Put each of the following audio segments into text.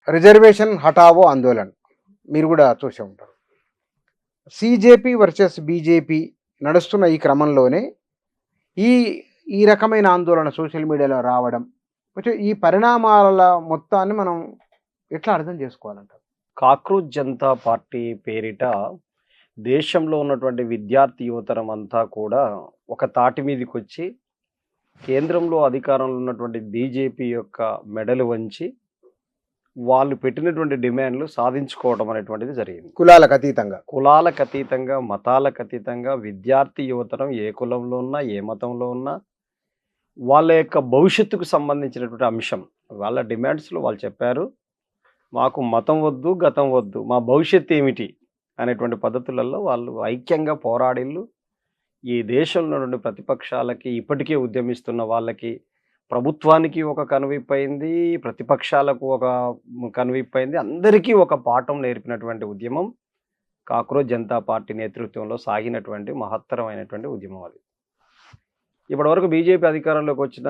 Reservation హఠావో Andolan మీరు కూడా చూసే ఉంటారు. సీజేపీ వర్సెస్ బీజేపీ నడుస్తున్న ఈ క్రమంలోనే ఈ ఈ రకమైన ఆందోళన సోషల్ మీడియాలో రావడం, కొంచెం ఈ పరిణామాల మొత్తాన్ని మనం ఎట్లా అర్థం చేసుకోవాలంటారు? కాక్రోచ్ జనతా పార్టీ పేరిట దేశంలో ఉన్నటువంటి విద్యార్థి యువతరం అంతా కూడా ఒక తాటి మీదకొచ్చి కేంద్రంలో అధికారంలో ఉన్నటువంటి బీజేపీ యొక్క మెడలు వంచి వాళ్ళు పెట్టినటువంటి డిమాండ్లు సాధించుకోవడం అనేటువంటిది జరిగింది. కులాలకు అతీతంగా, మతాలకు అతీతంగా విద్యార్థి యువతరం ఏ కులంలో ఉన్నా, ఏ మతంలో ఉన్నా వాళ్ళ యొక్క భవిష్యత్తుకు సంబంధించినటువంటి అంశం వాళ్ళ డిమాండ్స్లో వాళ్ళు చెప్పారు. మాకు మతం వద్దు, గతం వద్దు, మా భవిష్యత్తు ఏమిటి అనేటువంటి పద్ధతులలో వాళ్ళు ఐక్యంగా పోరాడిళ్ళు. ఈ దేశంలో నుండి ప్రతిపక్షాలకి ఇప్పటికే ఉద్యమిస్తున్న వాళ్ళకి, ప్రభుత్వానికి ఒక కనువిప్పు అయింది, ప్రతిపక్షాలకు ఒక కనువిప్పు అయింది. అందరికీ ఒక పాఠం నేర్పినటువంటి ఉద్యమం కాక్రోచ్ జనతా పార్టీ నేతృత్వంలో సాగినటువంటి మహత్తరమైనటువంటి ఉద్యమం అది. ఇప్పటివరకు బీజేపీ అధికారంలోకి వచ్చిన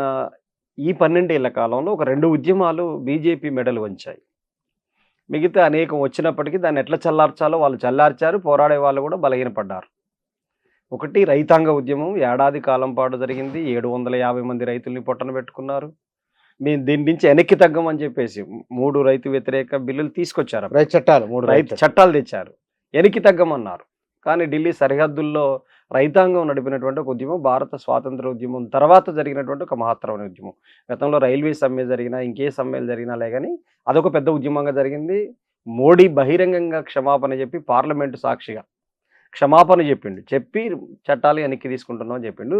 ఈ 12 ఏళ్ల కాలంలో ఒక 2 ఉద్యమాలు బీజేపీ మెడలు వంచాయి. మిగతా అనేకం వచ్చినప్పటికీ దాన్ని ఎట్లా చల్లార్చాలో వాళ్ళు చల్లార్చారు. పోరాడే వాళ్ళు కూడా బలహీనపడ్డారు. ఒకటి రైతాంగ ఉద్యమం ఏడాది కాలం పాటు జరిగింది. 750 మంది రైతుల్ని పొట్టన పెట్టుకున్నారు. మేము దీని నుంచి వెనక్కి తగ్గమని చెప్పేసి 3 రైతు వ్యతిరేక బిల్లులు తీసుకొచ్చారు. రైతు చట్టాలు తెచ్చారు, వెనక్కి తగ్గమన్నారు. కానీ ఢిల్లీ సరిహద్దుల్లో రైతాంగం నడిపినటువంటి ఒక ఉద్యమం భారత స్వాతంత్ర ఉద్యమం తర్వాత జరిగినటువంటి ఒక మహత్తరమైన ఉద్యమం. గతంలో రైల్వే సమ్మె జరిగినా, ఇంకే సమ్మెలు జరిగినా కానీ అదొక పెద్ద ఉద్యమంగా జరిగింది. మోడీ బహిరంగంగా క్షమాపణ చెప్పి పార్లమెంటు సాక్షిగా క్షమాపణ చెప్పి చట్టాలు వెనక్కి తీసుకుంటున్నాం అని చెప్పిండు.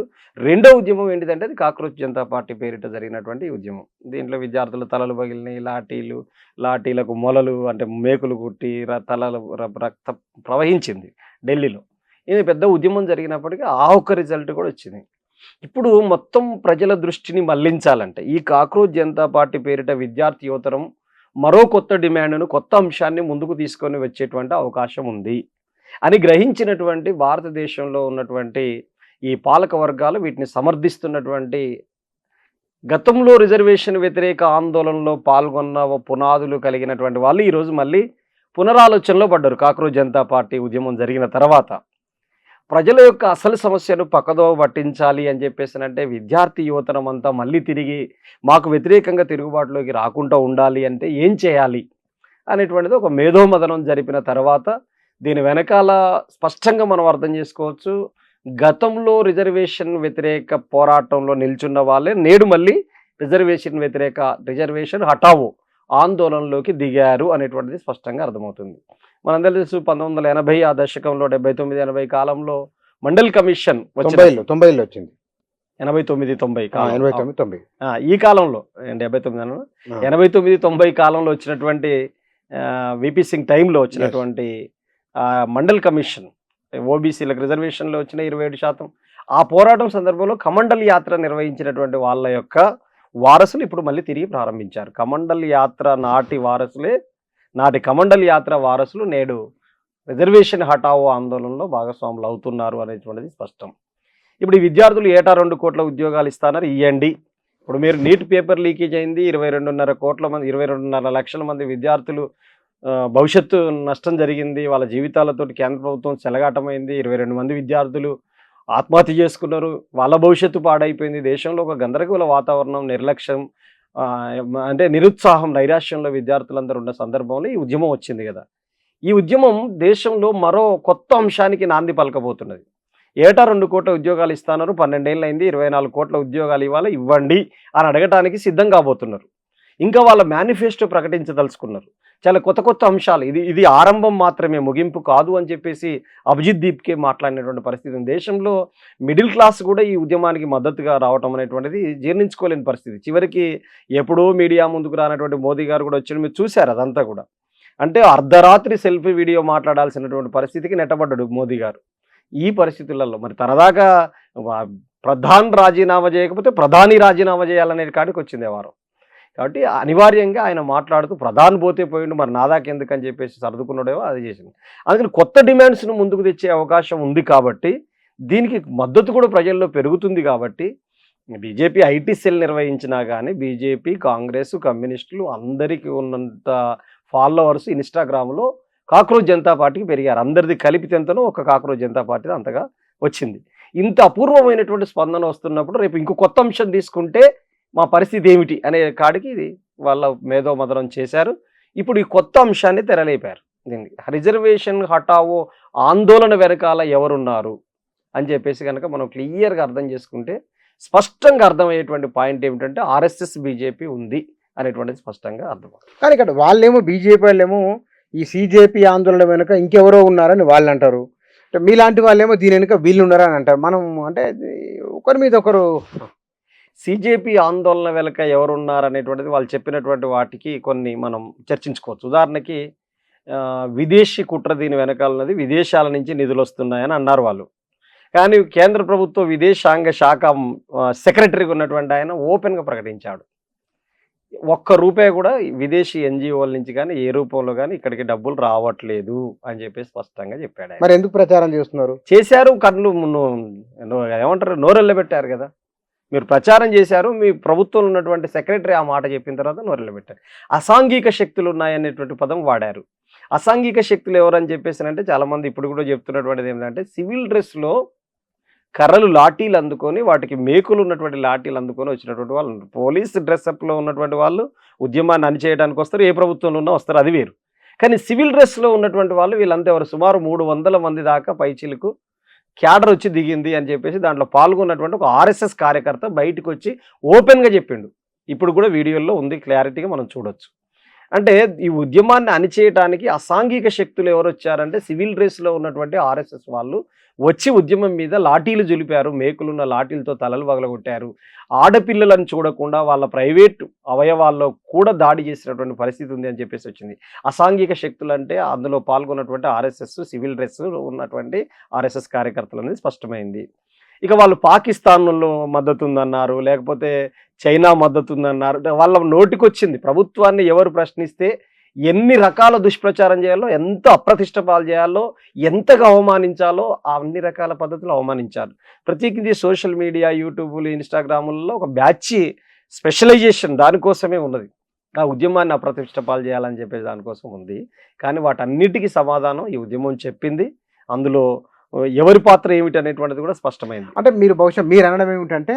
రెండో ఉద్యమం ఏంటిదంటే అది కాక్రోచ్ జనతా పార్టీ పేరిట జరిగినటువంటి ఉద్యమం. దీంట్లో విద్యార్థుల తలలు పగిలినాయి, లాఠీలకు మొలలు అంటే మేకులు కుట్టి తలలు రక్తం ప్రవహించింది ఢిల్లీలో. ఇది పెద్ద ఉద్యమం జరిగినప్పటికీ ఆ ఒక్క రిజల్ట్ కూడా వచ్చింది. ఇప్పుడు మొత్తం ప్రజల దృష్టిని మళ్లించాలంటే ఈ కాక్రోచ్ జనతా పార్టీ పేరిట విద్యార్థి యువతరం మరో కొత్త డిమాండ్ను, కొత్త అంశాన్ని ముందుకు తీసుకొని వచ్చేటువంటి అవకాశం ఉంది అని గ్రహించినటువంటి భారతదేశంలో ఉన్నటువంటి ఈ పాలక వర్గాలు వీటిని సమర్థిస్తున్నటువంటి, గతంలో రిజర్వేషన్ వ్యతిరేక ఆందోళనలో పాల్గొన్న పునాదులు కలిగినటువంటి వాళ్ళు ఈరోజు మళ్ళీ పునరాలోచనలో పడ్డారు. కాక్రోచ్ జనతా పార్టీ ఉద్యమం జరిగిన తర్వాత ప్రజల యొక్క అసలు సమస్యను పక్కదోవ పట్టించాలి అని చెప్పేసినంటే విద్యార్థి యువతరం అంతా మళ్ళీ తిరిగి మాకు వ్యతిరేకంగా తిరుగుబాటులోకి రాకుండా ఉండాలి అంటే ఏం చేయాలి అనేటువంటిది ఒక మేధోమథనం జరిపిన తర్వాత దీని వెనకాల స్పష్టంగా మనం అర్థం చేసుకోవచ్చు. గతంలో రిజర్వేషన్ వ్యతిరేక పోరాటంలో నిల్చున్న వాళ్ళే నేడు మళ్ళీ రిజర్వేషన్ హఠావో ఆందోళనలోకి దిగారు అనేటువంటిది స్పష్టంగా అర్థమవుతుంది. మనందరూ తెలుసు 1980 ఆ దశకంలో 79-80 కాలంలో మండల్ కమిషన్ వచ్చింది. 89-90 ఈ కాలంలో 89-90 కాలంలో వచ్చినటువంటి విపి సింగ్ టైంలో వచ్చినటువంటి మండల్ కమిషన్, ఓబీసీలకు రిజర్వేషన్లో వచ్చిన 27%. ఆ పోరాటం సందర్భంలో కమండల్ యాత్ర నిర్వహించినటువంటి వాళ్ళ యొక్క వారసులు ఇప్పుడు మళ్ళీ తిరిగి ప్రారంభించారు. కమండల్ యాత్ర నాటి కమండల్ యాత్ర వారసులు నేడు రిజర్వేషన్ హఠావో ఆందోళనలో భాగస్వాములు అవుతున్నారు అనేటువంటిది స్పష్టం. ఇప్పుడు ఈ విద్యార్థులు ఏటా 2 కోట్ల ఉద్యోగాలు ఇస్తానని ఇవ్వండి. ఇప్పుడు మీరు నీట్ పేపర్ లీకేజ్ అయింది, 22.5 లక్షల మంది విద్యార్థులు భవిష్యత్తు నష్టం జరిగింది, వాళ్ళ జీవితాలతో కేంద్ర ప్రభుత్వం చెలగాటమైంది, 22 మంది విద్యార్థులు ఆత్మహత్య చేసుకున్నారు, వాళ్ళ భవిష్యత్తు పాడైపోయింది. దేశంలో ఒక గందరగోళ వాతావరణం, నిర్లక్ష్యం అంటే నిరుత్సాహం, నైరాశ్యంలో విద్యార్థులందరూ ఉన్న సందర్భంలో ఈ ఉద్యమం వచ్చింది కదా. ఈ ఉద్యమం దేశంలో మరో కొత్త అంశానికి నాంది పలకబోతున్నది. ఏటా 2 కోట్ల ఉద్యోగాలు ఇస్తాన్నారు, 12 ఏళ్ళు అయింది, 24 కోట్ల ఉద్యోగాలు ఇవ్వండి అని అడగటానికి సిద్ధం కాబోతున్నారు. ఇంకా వాళ్ళ మేనిఫెస్టో ప్రకటించదలుచుకున్నారు. చాలా కొత్త అంశాలు. ఇది ఆరంభం మాత్రమే, ముగింపు కాదు అని చెప్పేసి అభిజిత్ దీప్కే మాట్లాడినటువంటి పరిస్థితి. దేశంలో మిడిల్ క్లాస్ కూడా ఈ ఉద్యమానికి మద్దతుగా రావటం అనేటువంటిది జీర్ణించుకోలేని పరిస్థితి. చివరికి ఎప్పుడో మీడియా ముందుకు రానటువంటి మోదీ గారు కూడా వచ్చి మీరు చూశారు అదంతా కూడా. అంటే అర్ధరాత్రి సెల్ఫీ వీడియో మాట్లాడాల్సినటువంటి పరిస్థితికి నెట్టబడ్డాడు మోదీ గారు. ఈ పరిస్థితులలో మరి తనదాకా రాజీనామా చేయకపోతే ప్రధాని రాజీనామా చేయాలనే కాడికి వచ్చింది వారం. కాబట్టి అనివార్యంగా ఆయన మాట్లాడుతూ ప్రధాని పోతే పోయిండు, మరి నాదాకెందుకు అని చెప్పేసి సర్దుకున్నాడేమో అది చేసింది. అందుకని కొత్త డిమాండ్స్ను ముందుకు తెచ్చే అవకాశం ఉంది కాబట్టి, దీనికి మద్దతు కూడా ప్రజల్లో పెరుగుతుంది కాబట్టి బీజేపీ ఐటీ సెల్ నిర్వహించినా కానీ బీజేపీ, కాంగ్రెస్, కమ్యూనిస్టులు అందరికీ ఉన్నంత ఫాలోవర్స్ ఇన్‌స్టాగ్రామ్‌లో కాక్రోచ్ జనతా పార్టీకి పెరిగారు. అందరిది కలిపితే ఎంతనో ఒక కాక్రోచ్ జనతా పార్టీది అంతగా వచ్చింది. ఇంత అపూర్వమైనటువంటి స్పందన వస్తున్నప్పుడు రేపు ఇంకో కొత్త అంశం తీసుకుంటే మా పరిస్థితి ఏమిటి అనే కాడికి ఇది వాళ్ళ మేధోమథనం చేశారు. ఇప్పుడు ఈ కొత్త అంశాన్ని తెరలేపారు. దీనికి రిజర్వేషన్ హఠావో ఆందోళన వెనకాల ఎవరున్నారు అని చెప్పేసి కనుక మనం క్లియర్‌గా అర్థం చేసుకుంటే స్పష్టంగా అర్థమయ్యేటువంటి పాయింట్ ఏమిటంటే ఆర్ఎస్ఎస్, బీజేపీ ఉంది అనేటువంటిది స్పష్టంగా అర్థమవుతుంది. కానీ ఇక్కడ వాళ్ళేమో బీజేపీ వాళ్ళేమో ఈ సీజేపీ ఆందోళన వెనుక ఇంకెవరో ఉన్నారని వాళ్ళు అంటారు. అంటే మీలాంటి వాళ్ళేమో దీని వెనుక వీళ్ళు ఉన్నారని అంటారు. మనం అంటే ఒకరి మీద ఒకరు సీజేపీ ఆందోళన వెనుక ఎవరున్నారనేటువంటిది వాళ్ళు చెప్పినటువంటి వాటికి కొన్ని మనం చర్చించుకోవచ్చు. ఉదాహరణకి విదేశీ కుట్ర దీని వెనకాల ఉన్నది, విదేశాల నుంచి నిధులు వస్తున్నాయని అన్నారు వాళ్ళు. కానీ కేంద్ర ప్రభుత్వ విదేశాంగ శాఖ సెక్రటరీగా ఉన్నటువంటి ఆయన ఓపెన్గా ప్రకటించాడు, ఒక్క రూపాయి కూడా విదేశీ ఎన్జిఓల నుంచి కానీ ఏ రూపంలో కానీ ఇక్కడికి డబ్బులు రావట్లేదు అని చెప్పేసి స్పష్టంగా చెప్పాడు ఆయన. మరి ఎందుకు ప్రచారం చేస్తున్నారు? చేశారు, కళ్ళు ఏమంటారు నోరెళ్ళబెట్టారు కదా. మీరు ప్రచారం చేశారు, మీ ప్రభుత్వంలో ఉన్నటువంటి సెక్రటరీ ఆ మాట చెప్పిన తర్వాత నోరెళ్ళబెట్టారు. అసాంఘిక శక్తులు ఉన్నాయనేటువంటి పదం వాడారు. అసాంఘిక శక్తులు ఎవరని చెప్పేసి అంటే చాలామంది ఇప్పుడు కూడా చెప్తున్నటువంటిది ఏంటంటే సివిల్ డ్రెస్లో కర్రలు లాఠీలు అందుకొని వాటికి మేకులు ఉన్నటువంటి లాఠీలు అందుకొని వచ్చినటువంటి వాళ్ళు ఉన్నారు. పోలీస్ డ్రెస్అప్లో ఉన్నటువంటి వాళ్ళు ఉద్యమాన్ని అణిచేయడానికి వస్తారు, ఏ ప్రభుత్వంలో ఉన్నా వస్తారు, అది వేరు. కానీ సివిల్ డ్రెస్లో ఉన్నటువంటి వాళ్ళు వీళ్ళంతా ఎవరు సుమారు 300 మంది దాకా పైచీలకు క్యాడర్ వచ్చి దిగింది అని చెప్పేసి దాంట్లో పాల్గొన్నటువంటి ఒక ఆర్ఎస్ఎస్ కార్యకర్త బయటకు వచ్చి ఓపెన్గా చెప్పిండు. ఇప్పుడు కూడా వీడియోల్లో ఉంది, క్లారిటీగా మనం చూడొచ్చు. అంటే ఈ ఉద్యమాన్ని అణిచేయడానికి అసాంఘిక శక్తులు ఎవరు వచ్చారంటే సివిల్ డ్రెస్లో ఉన్నటువంటి ఆర్ఎస్ఎస్ వాళ్ళు వచ్చి ఉద్యమం మీద లాఠీలు జులిపారు, మేకులున్న లాఠీలతో తలలు పగలగొట్టారు. ఆడపిల్లలను చూడకుండా వాళ్ళ ప్రైవేట్ అవయవాల్లో కూడా దాడి చేసినటువంటి పరిస్థితి ఉంది అని చెప్పేసి వచ్చింది. అసాంఘిక శక్తులు అంటే అందులో పాల్గొన్నటువంటి ఆర్ఎస్ఎస్, సివిల్ డ్రెస్ ఉన్నటువంటి ఆర్ఎస్ఎస్ కార్యకర్తలు అనేది స్పష్టమైంది. ఇక వాళ్ళు పాకిస్తాన్లో మద్దతు ఉందన్నారు, లేకపోతే చైనా మద్దతు ఉందన్నారు. వాళ్ళ నోటికొచ్చింది ప్రభుత్వాన్ని ఎవరు ప్రశ్నిస్తే ఎన్ని రకాల దుష్ప్రచారం చేయాలో, ఎంత అప్రతిష్ట పాలు చేయాలో, ఎంతగా అవమానించాలో అన్ని రకాల పద్ధతులు అవమానించారు. ప్రత్యేకించి సోషల్ మీడియా, యూట్యూబ్లు, ఇన్స్టాగ్రాములలో ఒక బ్యాచ్ స్పెషలైజేషన్ దానికోసమే ఉన్నది. ఆ ఉద్యమాన్ని అప్రతిష్ట పాలు చేయాలని చెప్పేసి దానికోసం ఉంది. కానీ వాటన్నిటికీ సమాధానం ఈ ఉద్యమం చెప్పింది. అందులో ఎవరి పాత్ర ఏమిటి అనేటువంటిది కూడా స్పష్టమైంది. అంటే మీరు బహుశా మీరు అనడం ఏమిటంటే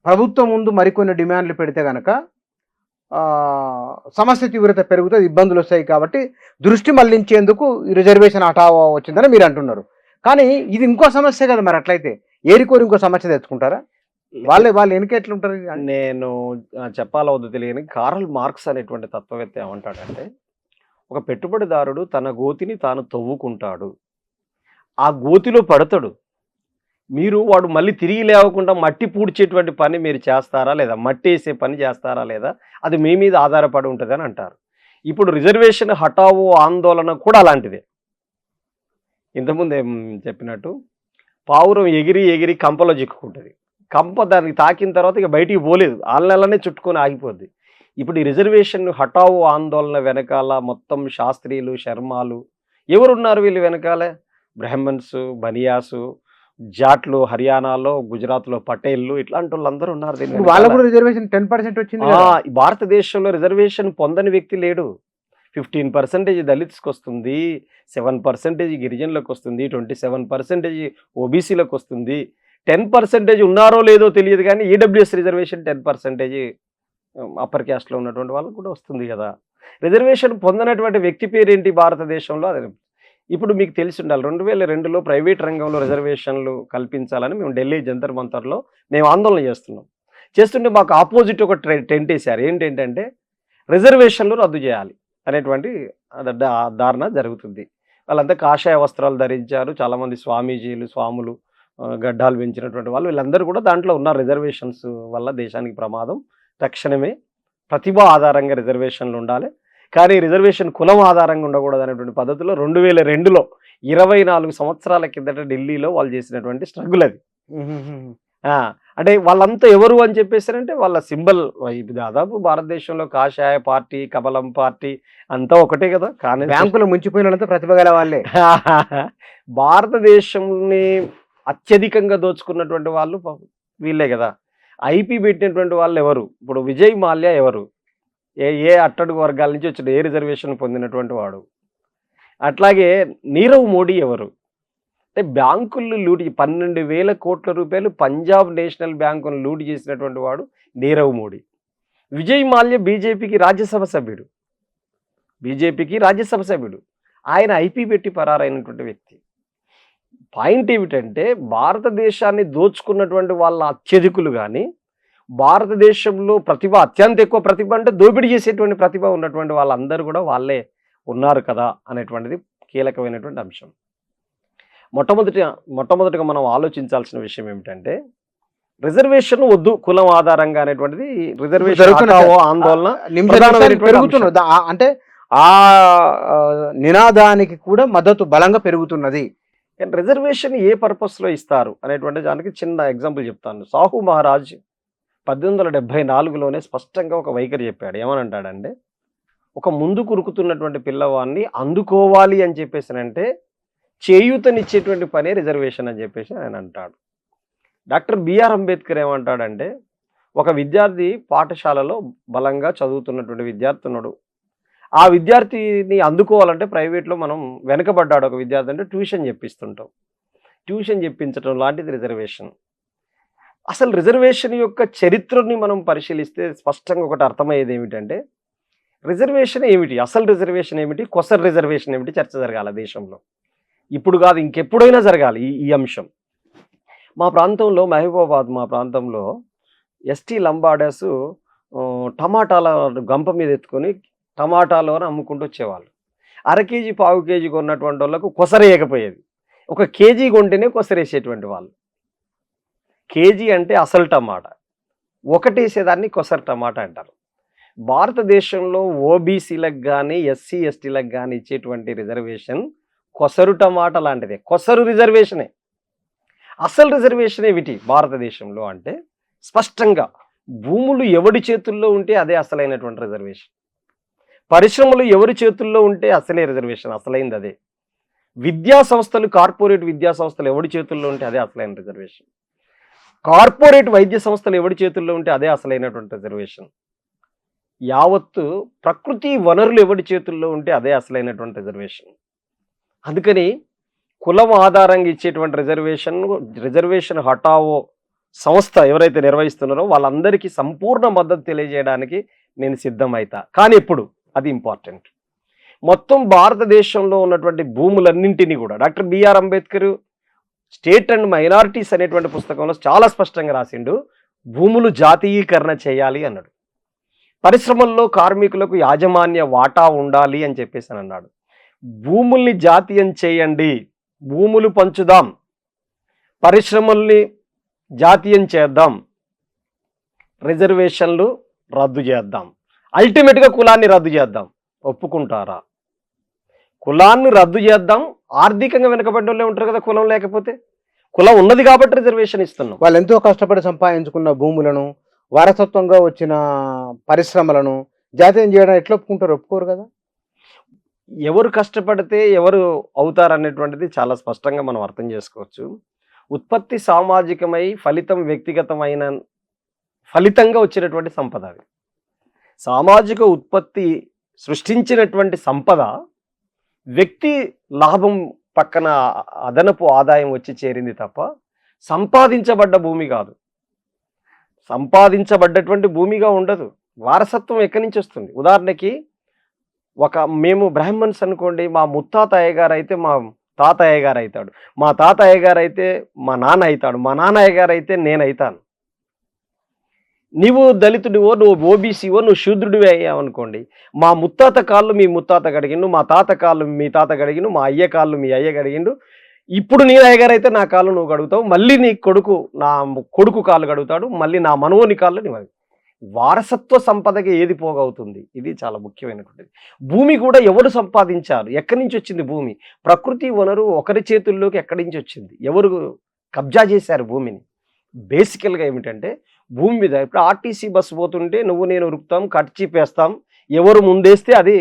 ప్రభుత్వం ముందు మరికొన్ని డిమాండ్లు పెడితే కనుక సమస్య తీవ్రత పెరుగుతుంది, ఇబ్బందులు వస్తాయి, కాబట్టి దృష్టి మళ్లించేందుకు ఈ రిజర్వేషన్ హఠావో వచ్చిందని మీరు అంటున్నారు. కానీ ఇది ఇంకో సమస్య కదా, మరి అట్లయితే ఏరికోరి ఇంకో సమస్య తెచ్చుకుంటారా? వాళ్ళు వెనక ఎట్లుంటారు? నేను చెప్పాలో వద్దు తెలియని కార్ల్ మార్క్స్ అనేటువంటి తత్వవేత్త ఏమంటాడంటే, ఒక పెట్టుబడిదారుడు తన గోతిని తాను తవ్వుకుంటాడు, ఆ గోతిలో పడతాడు. మీరు వాడు మళ్ళీ తిరిగి లేవకుండా మట్టి పూడ్చేటువంటి పని మీరు చేస్తారా లేదా, మట్టి వేసే పని చేస్తారా లేదా, అది మీ మీద ఆధారపడి ఉంటుంది అని అంటారు. ఇప్పుడు రిజర్వేషన్ హఠావో ఆందోళన కూడా అలాంటిదే. ఇంతకుముందు ఏం చెప్పినట్టు పావురం ఎగిరి ఎగిరి కంపలో చిక్కుకుంటుంది. కంప దానికి తాకిన తర్వాత ఇక బయటికి పోలేదు, నెలనే చుట్టుకొని ఆగిపోద్ది. ఇప్పుడు ఈ రిజర్వేషన్ హఠావో ఆందోళన వెనకాల మొత్తం శాస్త్రీయులు, శర్మాలు ఎవరున్నారు? వీళ్ళు వెనకాల బ్రాహ్మణ్స్, బనియాసు, జాట్లు, హర్యానాలో, గుజరాత్లో పటేళ్ళు, ఇట్లాంటి వాళ్ళందరూ ఉన్నారు. వాళ్ళకు రిజర్వేషన్ 10% వచ్చింది. భారతదేశంలో రిజర్వేషన్ పొందని వ్యక్తి లేడు. 15% దళిత్స్కి వస్తుంది, 7% గిరిజనులకు వస్తుంది, 27% ఓబీసీలకు వస్తుంది, 10% ఉన్నారో లేదో తెలియదు కానీ ఈడబ్ల్యూఎస్ రిజర్వేషన్ 10% అప్పర్ క్యాస్ట్లో ఉన్నటువంటి వాళ్ళకు కూడా వస్తుంది కదా. రిజర్వేషన్ పొందనటువంటి వ్యక్తి పేరేంటి భారతదేశంలో? అది ఇప్పుడు మీకు తెలిసి ఉండాలి, 2002లో ప్రైవేట్ రంగంలో రిజర్వేషన్లు కల్పించాలని మేము ఢిల్లీ జంతర్ మంతర్లో మేము ఆందోళన చేస్తుంటే మాకు ఆపోజిట్ ఒక టెంట్ వేశారు. ఏంటంటే రిజర్వేషన్లు రద్దు చేయాలి అనేటువంటి ధారణ జరుగుతుంది. వాళ్ళంతా కాషాయ వస్త్రాలు ధరించారు, చాలామంది స్వామీజీలు, స్వాములు, గడ్డాలు పెంచినటువంటి వాళ్ళు, వీళ్ళందరూ కూడా దాంట్లో ఉన్నారు. రిజర్వేషన్స్ వల్ల దేశానికి ప్రమాదం, తక్షణమే ప్రతిభ ఆధారంగా రిజర్వేషన్లు ఉండాలి, కానీ రిజర్వేషన్ కులం ఆధారంగా ఉండకూడదు అనేటువంటి పద్ధతిలో 2002లో 24 సంవత్సరాల కిందట ఢిల్లీలో వాళ్ళు చేసినటువంటి స్ట్రగుల్ అది. అంటే వాళ్ళంతా ఎవరు అని చెప్పేసారంటే వాళ్ళ సింబల్ దాదాపు భారతదేశంలో కాషాయ పార్టీ, కమలం పార్టీ అంతా ఒకటే కదా. కానీ బ్యాంకులు ముంచిపోయినంత ప్రతిభ గల వాళ్ళే. భారతదేశంని అత్యధికంగా దోచుకున్నటువంటి వాళ్ళు వీళ్ళే కదా. ఐపీ పెట్టినటువంటి వాళ్ళు ఎవరు? ఇప్పుడు విజయ్ మాల్యా ఎవరు? ఏ అట్టడుగు వర్గాల నుంచి వచ్చిన, ఏ రిజర్వేషన్ పొందినటువంటి వాడు? అట్లాగే నీరవ్ మోడీ ఎవరు? అంటే బ్యాంకులు లూటి 12,000 కోట్ల రూపాయలు పంజాబ్ నేషనల్ బ్యాంకును లూటి చేసినటువంటి వాడు నీరవ్ మోడీ. విజయ్ మాల్యా బీజేపీకి రాజ్యసభ సభ్యుడు. ఆయన ఐపీ పెట్టి పరారైనటువంటి వ్యక్తి. పాయింట్ ఏమిటంటే, భారతదేశాన్ని దోచుకున్నటువంటి వాళ్ళ అత్యధికులు కానీ, భారతదేశంలో అత్యంత ఎక్కువ ప్రతిభ అంటే దోపిడీ చేసేటువంటి ప్రతిభ ఉన్నటువంటి వాళ్ళందరూ కూడా వాళ్ళే ఉన్నారు కదా అనేటువంటిది కీలకమైనటువంటి అంశం. మొట్టమొదటిగా మనం ఆలోచించాల్సిన విషయం ఏమిటంటే, రిజర్వేషన్ వద్దు కులం ఆధారంగా అనేటువంటిది రిజర్వేషన్ ఆందోళన పెరుగుతున్నది. అంటే ఆ నినాదానికి కూడా మద్దతు బలంగా పెరుగుతున్నది. కానీ రిజర్వేషన్ ఏ పర్పస్లో ఇస్తారు అనేటువంటి దానికి చిన్న ఎగ్జాంపుల్ చెప్తాను. సాహు మహారాజ్ 1874లోనే స్పష్టంగా ఒక వైఖరి చెప్పాడు. ఏమనంటాడంటే, ఒక ముందు కురుకుతున్నటువంటి పిల్లవాడిని అందుకోవాలి అని చెప్పేసానంటే చేయూతనిచ్చేటువంటి పనే రిజర్వేషన్ అని చెప్పేసి ఆయన అంటాడు. డాక్టర్ బిఆర్ అంబేద్కర్ ఏమంటాడంటే, ఒక విద్యార్థి పాఠశాలలో బలంగా చదువుతున్నటువంటి విద్యార్థి ఉన్నాడు. ఆ విద్యార్థిని అందుకోవాలంటే ప్రైవేట్లో మనం వెనకబడ్డాడు ఒక విద్యార్థి అంటే ట్యూషన్ చెప్పిస్తుంటాం. ట్యూషన్ చెప్పించడం లాంటిది రిజర్వేషన్. అసలు రిజర్వేషన్ యొక్క చరిత్రని మనం పరిశీలిస్తే స్పష్టంగా ఒకటి అర్థమయ్యేది ఏమిటంటే, రిజర్వేషన్ ఏమిటి, అసలు రిజర్వేషన్ ఏమిటి, కొసర్ రిజర్వేషన్ ఏమిటి చర్చ జరగాలి దేశంలో. ఇప్పుడు కాదు, ఇంకెప్పుడైనా జరగాలి ఈ అంశం. మా ప్రాంతంలో మహబూబాబాద్ ఎస్టీ లంబాడాస్ టమాటాల గంప మీద ఎత్తుకొని టమాటాలు అని అమ్ముకుంటూ వచ్చేవాళ్ళు. అర కేజీ పావు కేజీ కొన్నటువంటి వాళ్ళకు కొసరేయకపోయేది. ఒక కేజీ కొంటేనే కొసరేసేటువంటి వాళ్ళు. కేజీ అంటే అసలు టమాటా, ఒకటేసేదాన్ని కొసరు టమాటా అంటారు. భారతదేశంలో ఓబీసీలకు కానీ ఎస్సీ ఎస్టీలకు కానీ ఇచ్చేటువంటి రిజర్వేషన్ కొసరు టమాటా లాంటిదే, కొసరు రిజర్వేషనే. అసలు రిజర్వేషన్ ఏమిటి భారతదేశంలో అంటే, స్పష్టంగా భూములు ఎవడి చేతుల్లో ఉంటే అదే అసలైనటువంటి రిజర్వేషన్. పరిశ్రమలు ఎవరి చేతుల్లో ఉంటే అసలే రిజర్వేషన్, అసలైంది అదే. విద్యా సంస్థలు, కార్పొరేట్ విద్యా సంస్థలు ఎవడి చేతుల్లో ఉంటే అదే అసలైన రిజర్వేషన్. కార్పొరేట్ వైద్య సంస్థలు ఎవడి చేతుల్లో ఉంటే అదే అసలైనటువంటి రిజర్వేషన్. యావత్తు ప్రకృతి వనరులు ఎవడి చేతుల్లో ఉంటే అదే అసలైనటువంటి రిజర్వేషన్. అందుకని కులం ఆధారంగా ఇచ్చేటువంటి రిజర్వేషన్ హఠావో సంస్థ ఎవరైతే నిర్వహిస్తున్నారో వాళ్ళందరికీ సంపూర్ణ మద్దతు తెలియజేయడానికి నేను సిద్ధమవుతా. కానీ ఎప్పుడు, అది ఇంపార్టెంట్. మొత్తం భారతదేశంలో ఉన్నటువంటి భూములన్నింటినీ కూడా doctor BR Ambedkar state and minorities అనేటువంటి పుస్తకంలో చాలా స్పష్టంగా రాసిండు, భూములు జాతీయీకరణ చేయాలి అన్నాడు. పరిశ్రమల్లో కార్మికులకు యాజమాన్య వాటా ఉండాలి అని చెప్పేసి అన్నాడు. భూముల్ని జాతీయం చేయండి, భూములు పంచుదాం, పరిశ్రమల్ని జాతీయం చేద్దాం, రిజర్వేషన్లు రద్దు చేద్దాం, అల్టిమేట్గా కులాన్ని రద్దు చేద్దాం. ఒప్పుకుంటారా? కులాన్ని రద్దు చేద్దాం. ఆర్థికంగా వెనుకబడిన వాళ్ళే ఉంటారు కదా కులం లేకపోతే. కులం ఉన్నది కాబట్టి రిజర్వేషన్ ఇస్తున్నాం. వాళ్ళు ఎంతో కష్టపడి సంపాదించుకున్న భూములను, వారసత్వంగా వచ్చిన పరిశ్రమలను జాతీయం చేయడం ఎట్లా ఒప్పుకుంటారు? ఒప్పుకోరు కదా. ఎవరు కష్టపడితే ఎవరు అవుతారనేటువంటిది చాలా స్పష్టంగా మనం అర్థం చేసుకోవచ్చు. ఉత్పత్తి సామాజికమై ఫలితం వ్యక్తిగతమైన ఫలితంగా వచ్చినటువంటి సంపద అది. సామాజిక ఉత్పత్తి సృష్టించినటువంటి సంపద వ్యక్తి లాభం పక్కన అదనపు ఆదాయం వచ్చి చేరింది తప్ప సంపాదించబడ్డ భూమి కాదు. సంపాదించబడ్డటువంటి భూమిగా ఉండదు. వారసత్వం ఎక్కడి నుంచి వస్తుంది? ఉదాహరణకి మేము బ్రాహ్మణ్స్ అనుకోండి, మా ముత్తాత అయ్యగారు అయితే మా తాత అయ్యగారు అవుతాడు, మా తాత అయ్యగారు అయితే మా నాన్న అవుతాడు, మా నాన్న అయ్యగారు అయితే నేను అవుతాను. నీవు దళితుడివో, నువ్వు ఓబీసీవో, నువ్వు శూద్రుడివి అయ్యావు అనుకోండి, మా ముత్తాత కాళ్ళు మీ ముత్తాత గడిగిండు, మా తాత కాళ్ళు మీ తాత గడిగిండు, మా అయ్య కాళ్ళు మీ అయ్య గడిగిండు. ఇప్పుడు నీ అయ్యగారు అయితే నా కాళ్ళు నువ్వు గడుగుతావు, మళ్ళీ నీ కొడుకు నా కొడుకు కాళ్ళు గడుగుతాడు, మళ్ళీ నా మనవని కాళ్ళు నీ. వారసత్వ సంపదకి ఏది పోగవుతుంది? ఇది చాలా ముఖ్యమైనటువంటిది. భూమి కూడా ఎవరు సంపాదించారు? ఎక్కడి నుంచి వచ్చింది భూమి? ప్రకృతి వనరు ఒకరి చేతుల్లోకి ఎక్కడి నుంచి వచ్చింది? ఎవరు కబ్జా చేశారు భూమిని? బేసికల్గా ఏమిటంటే, భూమి మీద ఇప్పుడు ఆర్టీసీ బస్సు పోతుంటే నువ్వు నేను ఉరుకుతాం, కట్చిపేస్తాం, ఎవరు ముందేస్తే అది.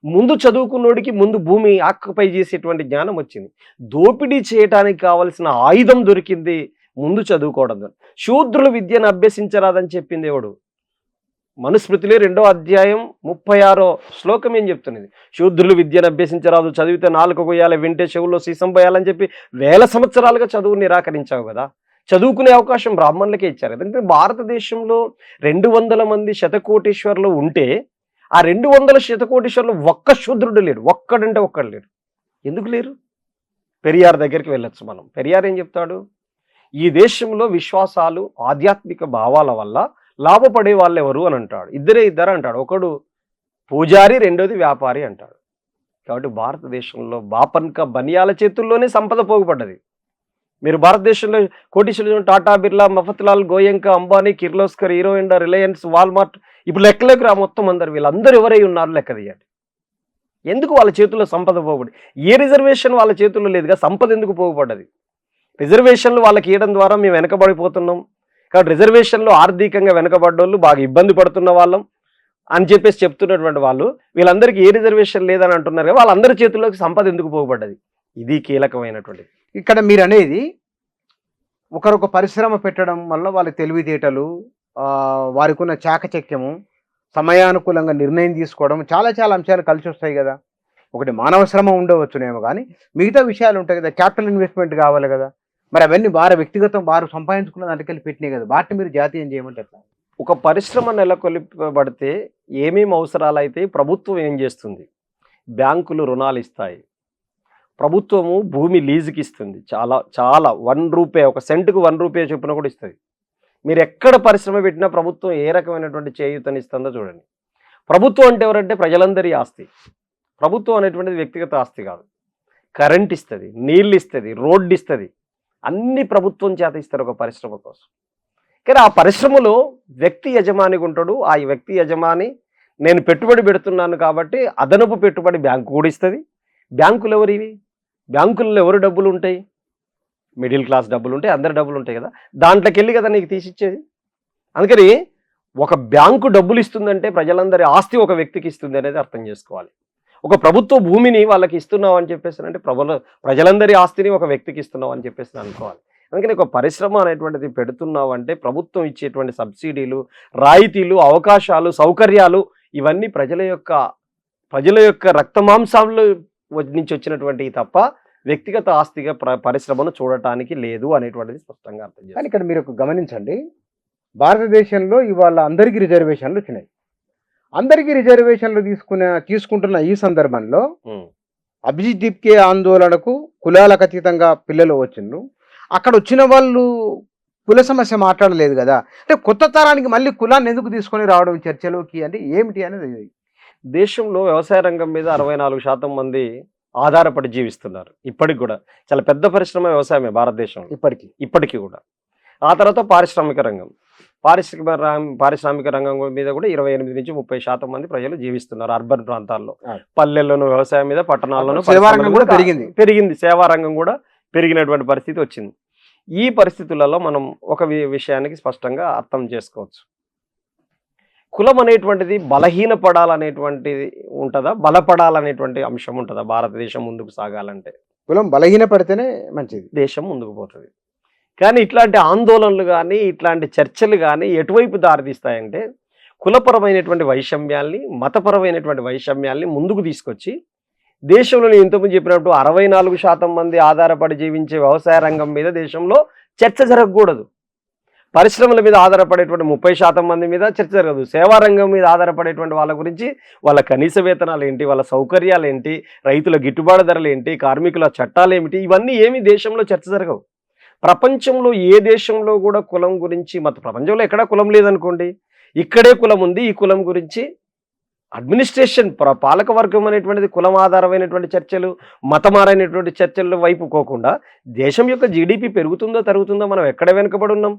ముందు చదువుకున్నోడికి ముందు భూమి ఆక్యుపై చేసేటువంటి జ్ఞానం వచ్చింది. దోపిడీ చేయడానికి కావలసిన ఆయుధం దొరికింది ముందు చదువుకోవడం ద్వారా. శూద్రులు విద్యను అభ్యసించరాదని చెప్పింది ఎవడు? మనుస్మృతిలో 2వ అధ్యాయం 36వ శ్లోకం ఏం చెప్తున్నది? శూద్రులు విద్యను అభ్యసించరాదు, చదివితే నాలుక కొయ్యాలి, వింటే చెవుల్లో సీసం పోయాలని చెప్పి వేల సంవత్సరాలుగా చదువు నిరాకరించావు కదా. చదువుకునే అవకాశం బ్రాహ్మణులకే ఇచ్చారు. ఎందుకంటే భారతదేశంలో 200 మంది శతకోటీశ్వరులు ఉంటే ఆ 200 శతకోటీశ్వరులు ఒక్క శూద్రుడు లేడు, ఒక్కడంటే ఒక్కడు లేడు. ఎందుకు లేరు? పెరియార్ దగ్గరికి వెళ్ళొచ్చు మనం. పెరియార్ ఏం చెప్తాడు? ఈ దేశంలో విశ్వాసాలు, ఆధ్యాత్మిక భావాల వల్ల లాభపడే వాళ్ళు ఎవరు అని అంటాడు. ఇద్దరు అంటాడు. ఒకడు పూజారి, రెండోది వ్యాపారి అంటాడు. కాబట్టి భారతదేశంలో బాపన్క బనియాల చేతుల్లోనే సంపద పోగుపడ్డది. మీరు భారతదేశంలో కోటీశ్వరులు Tata, Birla, Mafatlal, Goenka, Ambani, Kirloskar, hero Honda, Reliance, Walmart, ఇప్పుడు లెక్కలోకి రా మొత్తం అందరు. వీళ్ళందరూ ఎవరై ఉన్నారు లెక్క తీయండి. ఎందుకు వాళ్ళ చేతుల్లో సంపద పోగుపడి? ఏ రిజర్వేషన్ వాళ్ళ చేతుల్లో లేదుగా, సంపద ఎందుకు పోగుపడ్డది? రిజర్వేషన్లు వాళ్ళకి ఇవ్వడం ద్వారా మేము వెనకబడిపోతున్నాం. కాబట్టి రిజర్వేషన్లో ఆర్థికంగా వెనకబడ్డోళ్ళు, బాగా ఇబ్బంది పడుతున్న వాళ్ళం అని చెప్పేసి చెప్తున్నటువంటి వాళ్ళు వీళ్ళందరికీ ఏ రిజర్వేషన్ లేదని అంటున్నారు కదా, వాళ్ళందరి చేతుల్లోకి సంపద ఎందుకు పోగుపడ్డది? ఇది కీలకమైనటువంటిది. ఇక్కడ మీరు అనేది ఒకరొక పరిశ్రమ పెట్టడం వల్ల వాళ్ళ తెలివితేటలు, వారికి ఉన్న చాకచక్యము, సమయానుకూలంగా నిర్ణయం తీసుకోవడం, చాలా చాలా అంశాలు కలిసి వస్తాయి కదా. ఒకటి మానవ శ్రమ ఉండవచ్చునేమో, కానీ మిగతా విషయాలు ఉంటాయి కదా. క్యాపిటల్ ఇన్వెస్ట్మెంట్ కావాలి కదా. మరి అవన్నీ వారు వ్యక్తిగతం వారు సంపాదించుకున్న దాంట్లోకి పెట్టినాయి కదా. వాటిని మీరు జాతీయం చేయమంటే ఎట్లా? ఒక పరిశ్రమ నెలకొల్పబడితే ఏమేమి అవసరాలు అయితే ప్రభుత్వం ఏం చేస్తుంది? బ్యాంకులు రుణాలు ఇస్తాయి, ప్రభుత్వము భూమి లీజుకి ఇస్తుంది. చాలా చాలా ₹1, ఒక సెంటుకు ₹1 చొప్పున కూడా ఇస్తుంది. మీరు ఎక్కడ పరిశ్రమ పెట్టినా ప్రభుత్వం ఏ రకమైనటువంటి చేయూతనిస్తుందో చూడండి. ప్రభుత్వం అంటే ఎవరంటే ప్రజలందరి ఆస్తి. ప్రభుత్వం అనేటువంటిది వ్యక్తిగత ఆస్తి కాదు. కరెంట్ ఇస్తుంది, నీళ్ళు ఇస్తుంది, రోడ్డు ఇస్తుంది, అన్ని ప్రభుత్వం చేత ఇస్తారు ఒక పరిశ్రమ కోసం. కానీ ఆ పరిశ్రమలో వ్యక్తి యజమానిగా ఉంటాడు. ఆ వ్యక్తి యజమాని నేను పెట్టుబడి పెడుతున్నాను కాబట్టి అదనపు పెట్టుబడి బ్యాంకు కూడా ఇస్తుంది. బ్యాంకులు ఎవరివి? బ్యాంకుల్లో ఎవరు డబ్బులు ఉంటాయి? మిడిల్ క్లాస్ డబ్బులు ఉంటాయి, అందరి డబ్బులు ఉంటాయి కదా. దాంట్లోకి వెళ్ళి కదా నీకు తీసిచ్చేది. అందుకని ఒక బ్యాంకు డబ్బులు ఇస్తుందంటే ప్రజలందరి ఆస్తి ఒక వ్యక్తికి ఇస్తుంది అనేది అర్థం చేసుకోవాలి. ఒక ప్రభుత్వ భూమిని వాళ్ళకి ఇస్తున్నావు అని చెప్పేసి అంటే ప్రజలందరి ఆస్తిని ఒక వ్యక్తికి ఇస్తున్నావు అని చెప్పేసి అనుకోవాలి. అందుకని ఒక పరిశ్రమ అనేటువంటిది పెడుతున్నావు అంటే ప్రభుత్వం ఇచ్చేటువంటి సబ్సిడీలు, రాయితీలు, అవకాశాలు, సౌకర్యాలు ఇవన్నీ ప్రజల యొక్క రక్తమాంసాలు నుంచి వచ్చినటువంటివి తప్ప వ్యక్తిగత ఆస్తిగా పరిశ్రమను చూడటానికి లేదు అనేటువంటిది స్పష్టంగా అర్థం చేయాలి. కానీ ఇక్కడ మీరు గమనించండి, భారతదేశంలో ఇవాళ అందరికీ రిజర్వేషన్లు వచ్చినాయి. అందరికీ రిజర్వేషన్లు తీసుకుంటున్న ఈ సందర్భంలో అభిజిత్ దీప్కే ఆందోళనకు కులాలకు అతీతంగా పిల్లలు వచ్చిండ్రు. అక్కడ వచ్చిన వాళ్ళు కుల సమస్య మాట్లాడలేదు కదా. అంటే కొత్త తరానికి మళ్ళీ కులాన్ని ఎందుకు తీసుకొని రావడం చర్చలోకి అంటే ఏమిటి అనేది? దేశంలో వ్యవసాయ రంగం మీద 64% మంది ఆధారపడి జీవిస్తున్నారు. ఇప్పటికి కూడా చాలా పెద్ద పరిశ్రమ వ్యవసాయమే భారతదేశంలో ఇప్పటికీ కూడా. ఆ తర్వాత పారిశ్రామిక రంగం మీద కూడా 28 నుంచి 30% మంది ప్రజలు జీవిస్తున్నారు అర్బన్ ప్రాంతాల్లో. పల్లెల్లోనూ వ్యవసాయం మీద, పట్టణాల్లోనూ పెరిగింది. సేవా రంగం కూడా పెరిగినటువంటి పరిస్థితి వచ్చింది. ఈ పరిస్థితులలో మనం ఒక విషయానికి స్పష్టంగా అర్థం చేసుకోవచ్చు. కులం అనేటువంటిది బలహీనపడాలనేటువంటిది ఉంటుందా, బలపడాలనేటువంటి అంశం ఉంటుందా? భారతదేశం ముందుకు సాగాలంటే కులం బలహీనపడితేనే మంచిది, దేశం ముందుకు పోతుంది. కానీ ఇట్లాంటి ఆందోళనలు కానీ ఇట్లాంటి చర్చలు కానీ ఎటువైపు దారితీస్తాయంటే కులపరమైనటువంటి వైషమ్యాల్ని, మతపరమైనటువంటి వైషమ్యాల్ని ముందుకు తీసుకొచ్చి దేశంలో నేను ఇంతకుముందు చెప్పినట్టు 64% మంది ఆధారపడి జీవించే వ్యవసాయ రంగం మీద దేశంలో చర్చ జరగకూడదు. పరిశ్రమల మీద ఆధారపడేటువంటి 30% మంది మీద చర్చ జరగదు. సేవా రంగం మీద ఆధారపడేటువంటి వాళ్ళ గురించి, వాళ్ళ కనీస వేతనాలు ఏంటి, వాళ్ళ సౌకర్యాలు ఏంటి, రైతుల గిట్టుబాటు ధరలు ఏంటి, కార్మికుల చట్టాలు ఏమిటి, ఇవన్నీ ఏమి దేశంలో చర్చ జరగవు. ప్రపంచంలో ఏ దేశంలో కూడా కులం గురించి ప్రపంచంలో ఎక్కడా కులం లేదనుకోండి, ఇక్కడే కులం ఉంది. ఈ కులం గురించి అడ్మినిస్ట్రేషన్, పాలక వర్గం అనేటువంటిది కులం ఆధారమైనటువంటి చర్చలు, మతమారైనటువంటి చర్చల వైపు పోకుండా దేశం యొక్క జీడిపి పెరుగుతుందో తరుగుతుందో మనం ఎక్కడ వెనుకబడి ఉన్నాం?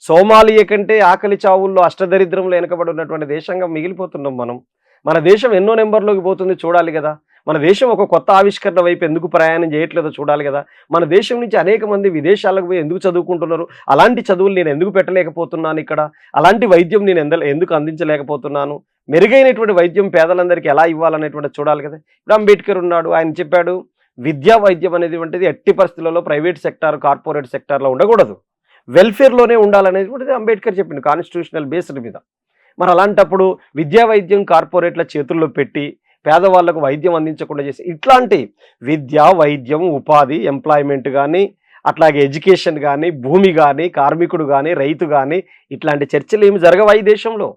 సోమాలియా కంటే ఆకలి చావుల్లో అష్టదరిద్రంలో వెనుకబడి ఉన్నటువంటి దేశంగా మిగిలిపోతున్నాం మనం. మన దేశం ఎన్నో నెంబర్లోకి పోతుంది చూడాలి కదా. మన దేశం ఒక కొత్త ఆవిష్కరణ వైపు ఎందుకు ప్రయాణం చేయట్లేదో చూడాలి కదా. మన దేశం నుంచి అనేక మంది విదేశాలకు పోయి ఎందుకు చదువుకుంటున్నారు? అలాంటి చదువులు నేను ఎందుకు పెట్టలేకపోతున్నాను ఇక్కడ? అలాంటి వైద్యం నేను ఎందుకు అందించలేకపోతున్నాను? మెరుగైనటువంటి వైద్యం పేదలందరికీ ఎలా ఇవ్వాలనేటువంటి చూడాలి కదా. ఇప్పుడు అంబేద్కర్ ఉన్నాడు, ఆయన చెప్పాడు విద్యా వైద్యం అనేది ఎట్టి పరిస్థితులలో ప్రైవేట్ సెక్టార్, కార్పొరేట్ సెక్టార్లో ఉండకూడదు. వెల్ఫేర్లోనే ఉండాలనేది కూడా అంబేద్కర్ చెప్పింది కాన్స్టిట్యూషనల్ బేస్డ్ మీద. మరి అలాంటప్పుడు విద్యా వైద్యం కార్పొరేట్ల చేతుల్లో పెట్టి పేదవాళ్లకు వైద్యం అందించకుండా చేసి ఇట్లాంటి విద్య వైద్యం ఉపాధి ఎంప్లాయ్మెంట్ కానీ అట్లాగే ఎడ్యుకేషన్ కానీ భూమి కానీ కార్మికుడు కానీ రైతు కానీ ఇట్లాంటి చర్చలు ఏమి జరగవా ఈ దేశంలో?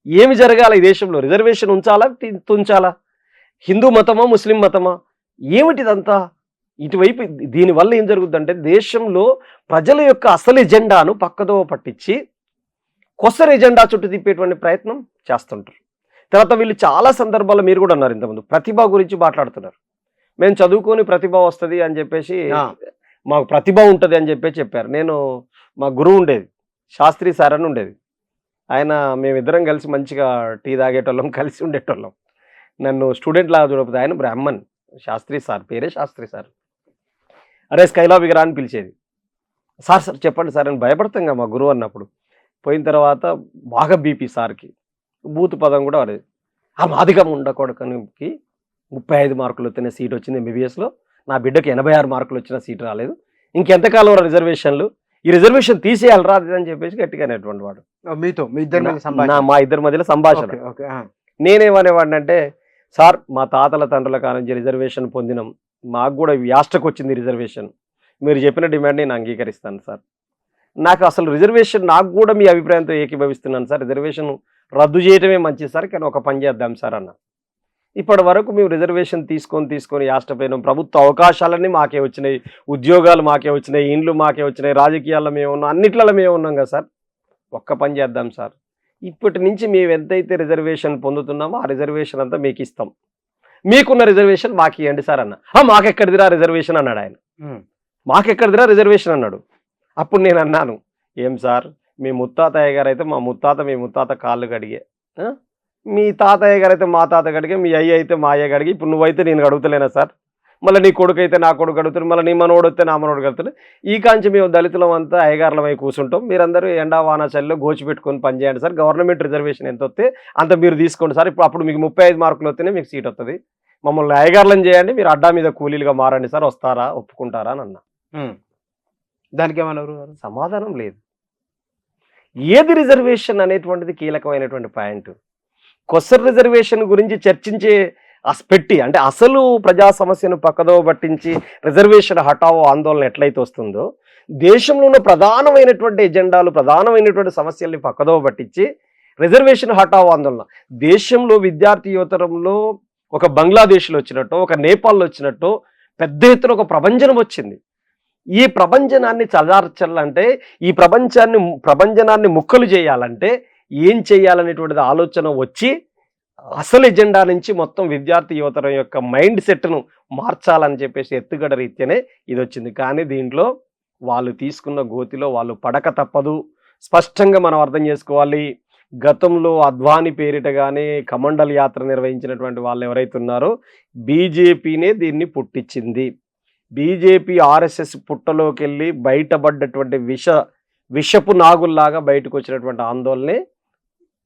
ఏమి జరగాలి ఈ దేశంలో? రిజర్వేషన్ ఉంచాలా తుంచాలా? హిందూ మతమా ముస్లిం మతమా ఏమిటిదంతా? ఇటువైపు దీనివల్ల ఏం జరుగుతుందంటే దేశంలో ప్రజల యొక్క అసలు ఎజెండాను పక్కదోవ పట్టించి కొసరు ఎజెండా చుట్టూ తిప్పేటువంటి ప్రయత్నం చేస్తుంటారు. తర్వాత వీళ్ళు చాలా సందర్భాల్లో మీరు కూడా అన్నారు ఇంతకుముందు ప్రతిభ గురించి మాట్లాడుతున్నారు. మేము చదువుకొని ప్రతిభ వస్తుంది అని చెప్పేసి మాకు ప్రతిభ ఉంటుంది అని చెప్పారు. నేను మా గురువు ఉండేది శాస్త్రి సార్ అని ఉండేది. ఆయన మేమిద్దరం కలిసి మంచిగా టీ తాగేటోళ్ళం, కలిసి ఉండేటోళ్ళం. నన్ను స్టూడెంట్ లాగా చూడకపోతే ఆయన బ్రాహ్మణ్ శాస్త్రి సార్, పేరే శాస్త్రి సార్. అరే స్కైలాబ్ విగ్రహ అని పిలిచేది. సార్ సార్ చెప్పండి సార్ అని భయపడతాం కదా మా గురువు అన్నప్పుడు. పోయిన తర్వాత బాగా బీపీ సార్కి, బూత్ పదం కూడా వాడేది. ఆ మాదిగం ఉండకూడకనికి 35 మార్కులు వచ్చిన సీట్ వచ్చింది ఎంబీబీఎస్లో. నా బిడ్డకి 86 మార్కులు వచ్చిన సీట్ రాలేదు. ఇంకెంతకాలం రిజర్వేషన్లు, ఈ రిజర్వేషన్ తీసేయాలి రాదు అని చెప్పేసి గట్టిగా అనేటువంటి వాడు. మీతో మీ ఇద్దరి మా ఇద్దరి మధ్యలో సంభాషణ. నేనేమనేవాడిని అంటే, సార్ మా తాతల తండ్రుల కాలం నుంచి రిజర్వేషన్ పొందినాం, మాకు కూడా యాస్టకు వచ్చింది రిజర్వేషన్, మీరు చెప్పిన డిమాండ్ నేను అంగీకరిస్తాను సార్. నాకు అసలు రిజర్వేషన్, నాకు కూడా మీ అభిప్రాయంతో ఏకీభవిస్తున్నాను సార్, రిజర్వేషన్ రద్దు చేయటమే మంచిది సార్, కానీ ఒక పని చేద్దాం సార్ అన్న. ఇప్పటి వరకు మేము రిజర్వేషన్ తీసుకొని యాష్టపోయినాం. ప్రభుత్వ అవకాశాలన్నీ మాకే వచ్చినాయి, ఉద్యోగాలు మాకే వచ్చినాయి, ఇండ్లు మాకే వచ్చినాయి, రాజకీయాల్లో మేము ఉన్నాం, అన్నిట్లలో మేము ఉన్నాం కదా సార్. ఒక్క పని చేద్దాం సార్, ఇప్పటి నుంచి మేము ఎంతైతే రిజర్వేషన్ పొందుతున్నామో ఆ రిజర్వేషన్ అంతా మీకు ఇస్తాం, మీకున్న రిజర్వేషన్ మాకు ఇవ్వండి సార్ అన్న. మాకెక్కడిదిరా రిజర్వేషన్ అన్నాడు ఆయన. మాకెక్కడిదిరా రిజర్వేషన్ అన్నాడు. అప్పుడు నేను అన్నాను, ఏం సార్ మీ ముత్తాతయ్య గారు అయితే మీ ముత్తాత కాళ్ళు కడిగే, మీ తాతయ్య గారు అయితే మా తాత గడిగే, మీ అయ్య అయితే మా అయ్య గడిగి, ఇప్పుడు నువ్వైతే నేను అడుగుతలేనా సార్, మళ్ళీ నీ కొడుకు అయితే నా కొడుకు అడుగుతాడు, మళ్ళీ నీ మనోడు వస్తే నా మనోడు కడుతాడు. ఈ కాంచి మేము దళితులం అంతా అయ్యగారులమై కూర్చుంటాం, మీరందరూ ఎండా వాన చలిలో గోచి పెట్టుకొని పనిచేయండి సార్, గవర్నమెంట్ రిజర్వేషన్ ఎంత వస్తే అంత మీరు తీసుకోండి సార్, అప్పుడు మీకు 35 మార్కులు వస్తేనే మీకు సీట్ వస్తుంది, మమ్మల్ని అయ్యగారులను చేయండి, మీరు అడ్డా మీద కూలీలుగా మారండి సార్, వస్తారా ఒప్పుకుంటారా అని అన్నా. దానికి ఏమన్నారు? సమాధానం లేదు. ఏది రిజర్వేషన్ అనేటువంటిది కీలకమైనటువంటి పాయింట్. కొసర్ రిజర్వేషన్ గురించి చర్చించే పెట్టి అంటే అసలు ప్రజా సమస్యను పక్కదోవ పట్టించి రిజర్వేషన్ హఠావో ఆందోళన ఎట్లయితే వస్తుందో, దేశంలో ఉన్న ప్రధానమైనటువంటి ఎజెండాలు ప్రధానమైనటువంటి సమస్యల్ని పక్కదోవ పట్టించి రిజర్వేషన్ హఠావో ఆందోళన దేశంలో విద్యార్థి యువతరంలో ఒక బంగ్లాదేశ్లో వచ్చినట్టు, ఒక నేపాల్లో వచ్చినట్టు పెద్ద ఎత్తున ఒక ప్రభంజనం వచ్చింది. ఈ ప్రభంజనాన్ని చల్లార్చాలంటే, ఈ ప్రభంజనాన్ని ముక్కలు చేయాలంటే ఏం చేయాలనేటువంటిది ఆలోచన వచ్చి అసలు ఎజెండా నుంచి మొత్తం విద్యార్థి యువతరం యొక్క మైండ్ సెట్ను మార్చాలని చెప్పేసి ఎత్తుగడ రీత్యానే ఇది వచ్చింది. కానీ దీంట్లో వాళ్ళు తీసుకున్న గోతిలో వాళ్ళు పడక తప్పదు. స్పష్టంగా మనం అర్థం చేసుకోవాలి. గతంలో అద్వానీ పేరిట కానీ కమండల్ యాత్ర నిర్వహించినటువంటి వాళ్ళు ఎవరైతే ఉన్నారో బీజేపీనే దీన్ని పుట్టించింది. బీజేపీ ఆర్ఎస్ఎస్ పుట్టలోకి వెళ్ళి బయటపడ్డటువంటి విషపు నాగుల్లాగా బయటకు వచ్చినటువంటి ఆందోళనే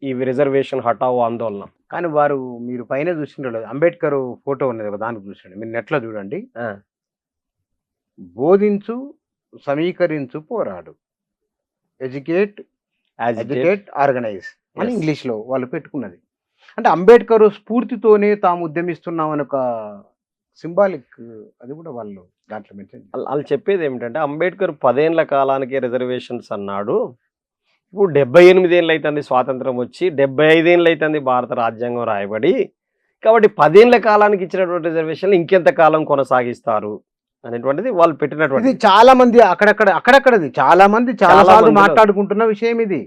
ఈ రిజర్వేషన్ హఠావో ఆందోళన. కానీ వారు మీరు పైన చూసింటారు, అంబేద్కర్ ఫోటో ఉన్నది ఒక దానికి చూసండి, మీరు నెట్లో చూడండి. బోధించు, సమీకరించు, పోరాడు, ఎడ్యుకేట్, ఆర్గనైజ్ అని ఇంగ్లీష్లో వాళ్ళు పెట్టుకున్నది. అంటే అంబేద్కర్ స్ఫూర్తితోనే తాము ఉద్యమిస్తున్నామని ఒక సింబాలిక్, అది కూడా వాళ్ళు దాంట్లో మెన్షన్. వాళ్ళు చెప్పేది ఏమిటంటే అంబేద్కర్ 10 ఏళ్ల కాలానికే రిజర్వేషన్స్ అన్నాడు. ఇప్పుడు 78 ఏళ్ళు అవుతుంది స్వాతంత్రం వచ్చి, 75 ఏళ్ళు అవుతుంది భారత రాజ్యాంగం రాయబడి, కాబట్టి 10 ఏళ్ల కాలానికి ఇచ్చినటువంటి రిజర్వేషన్లు ఇంకెంత కాలం కొనసాగిస్తారు అనేటువంటిది వాళ్ళు పెట్టినటువంటి. చాలా మంది అక్కడక్కడది చాలా మంది చాలా సార్లు మాట్లాడుకుంటున్న విషయం ఇది.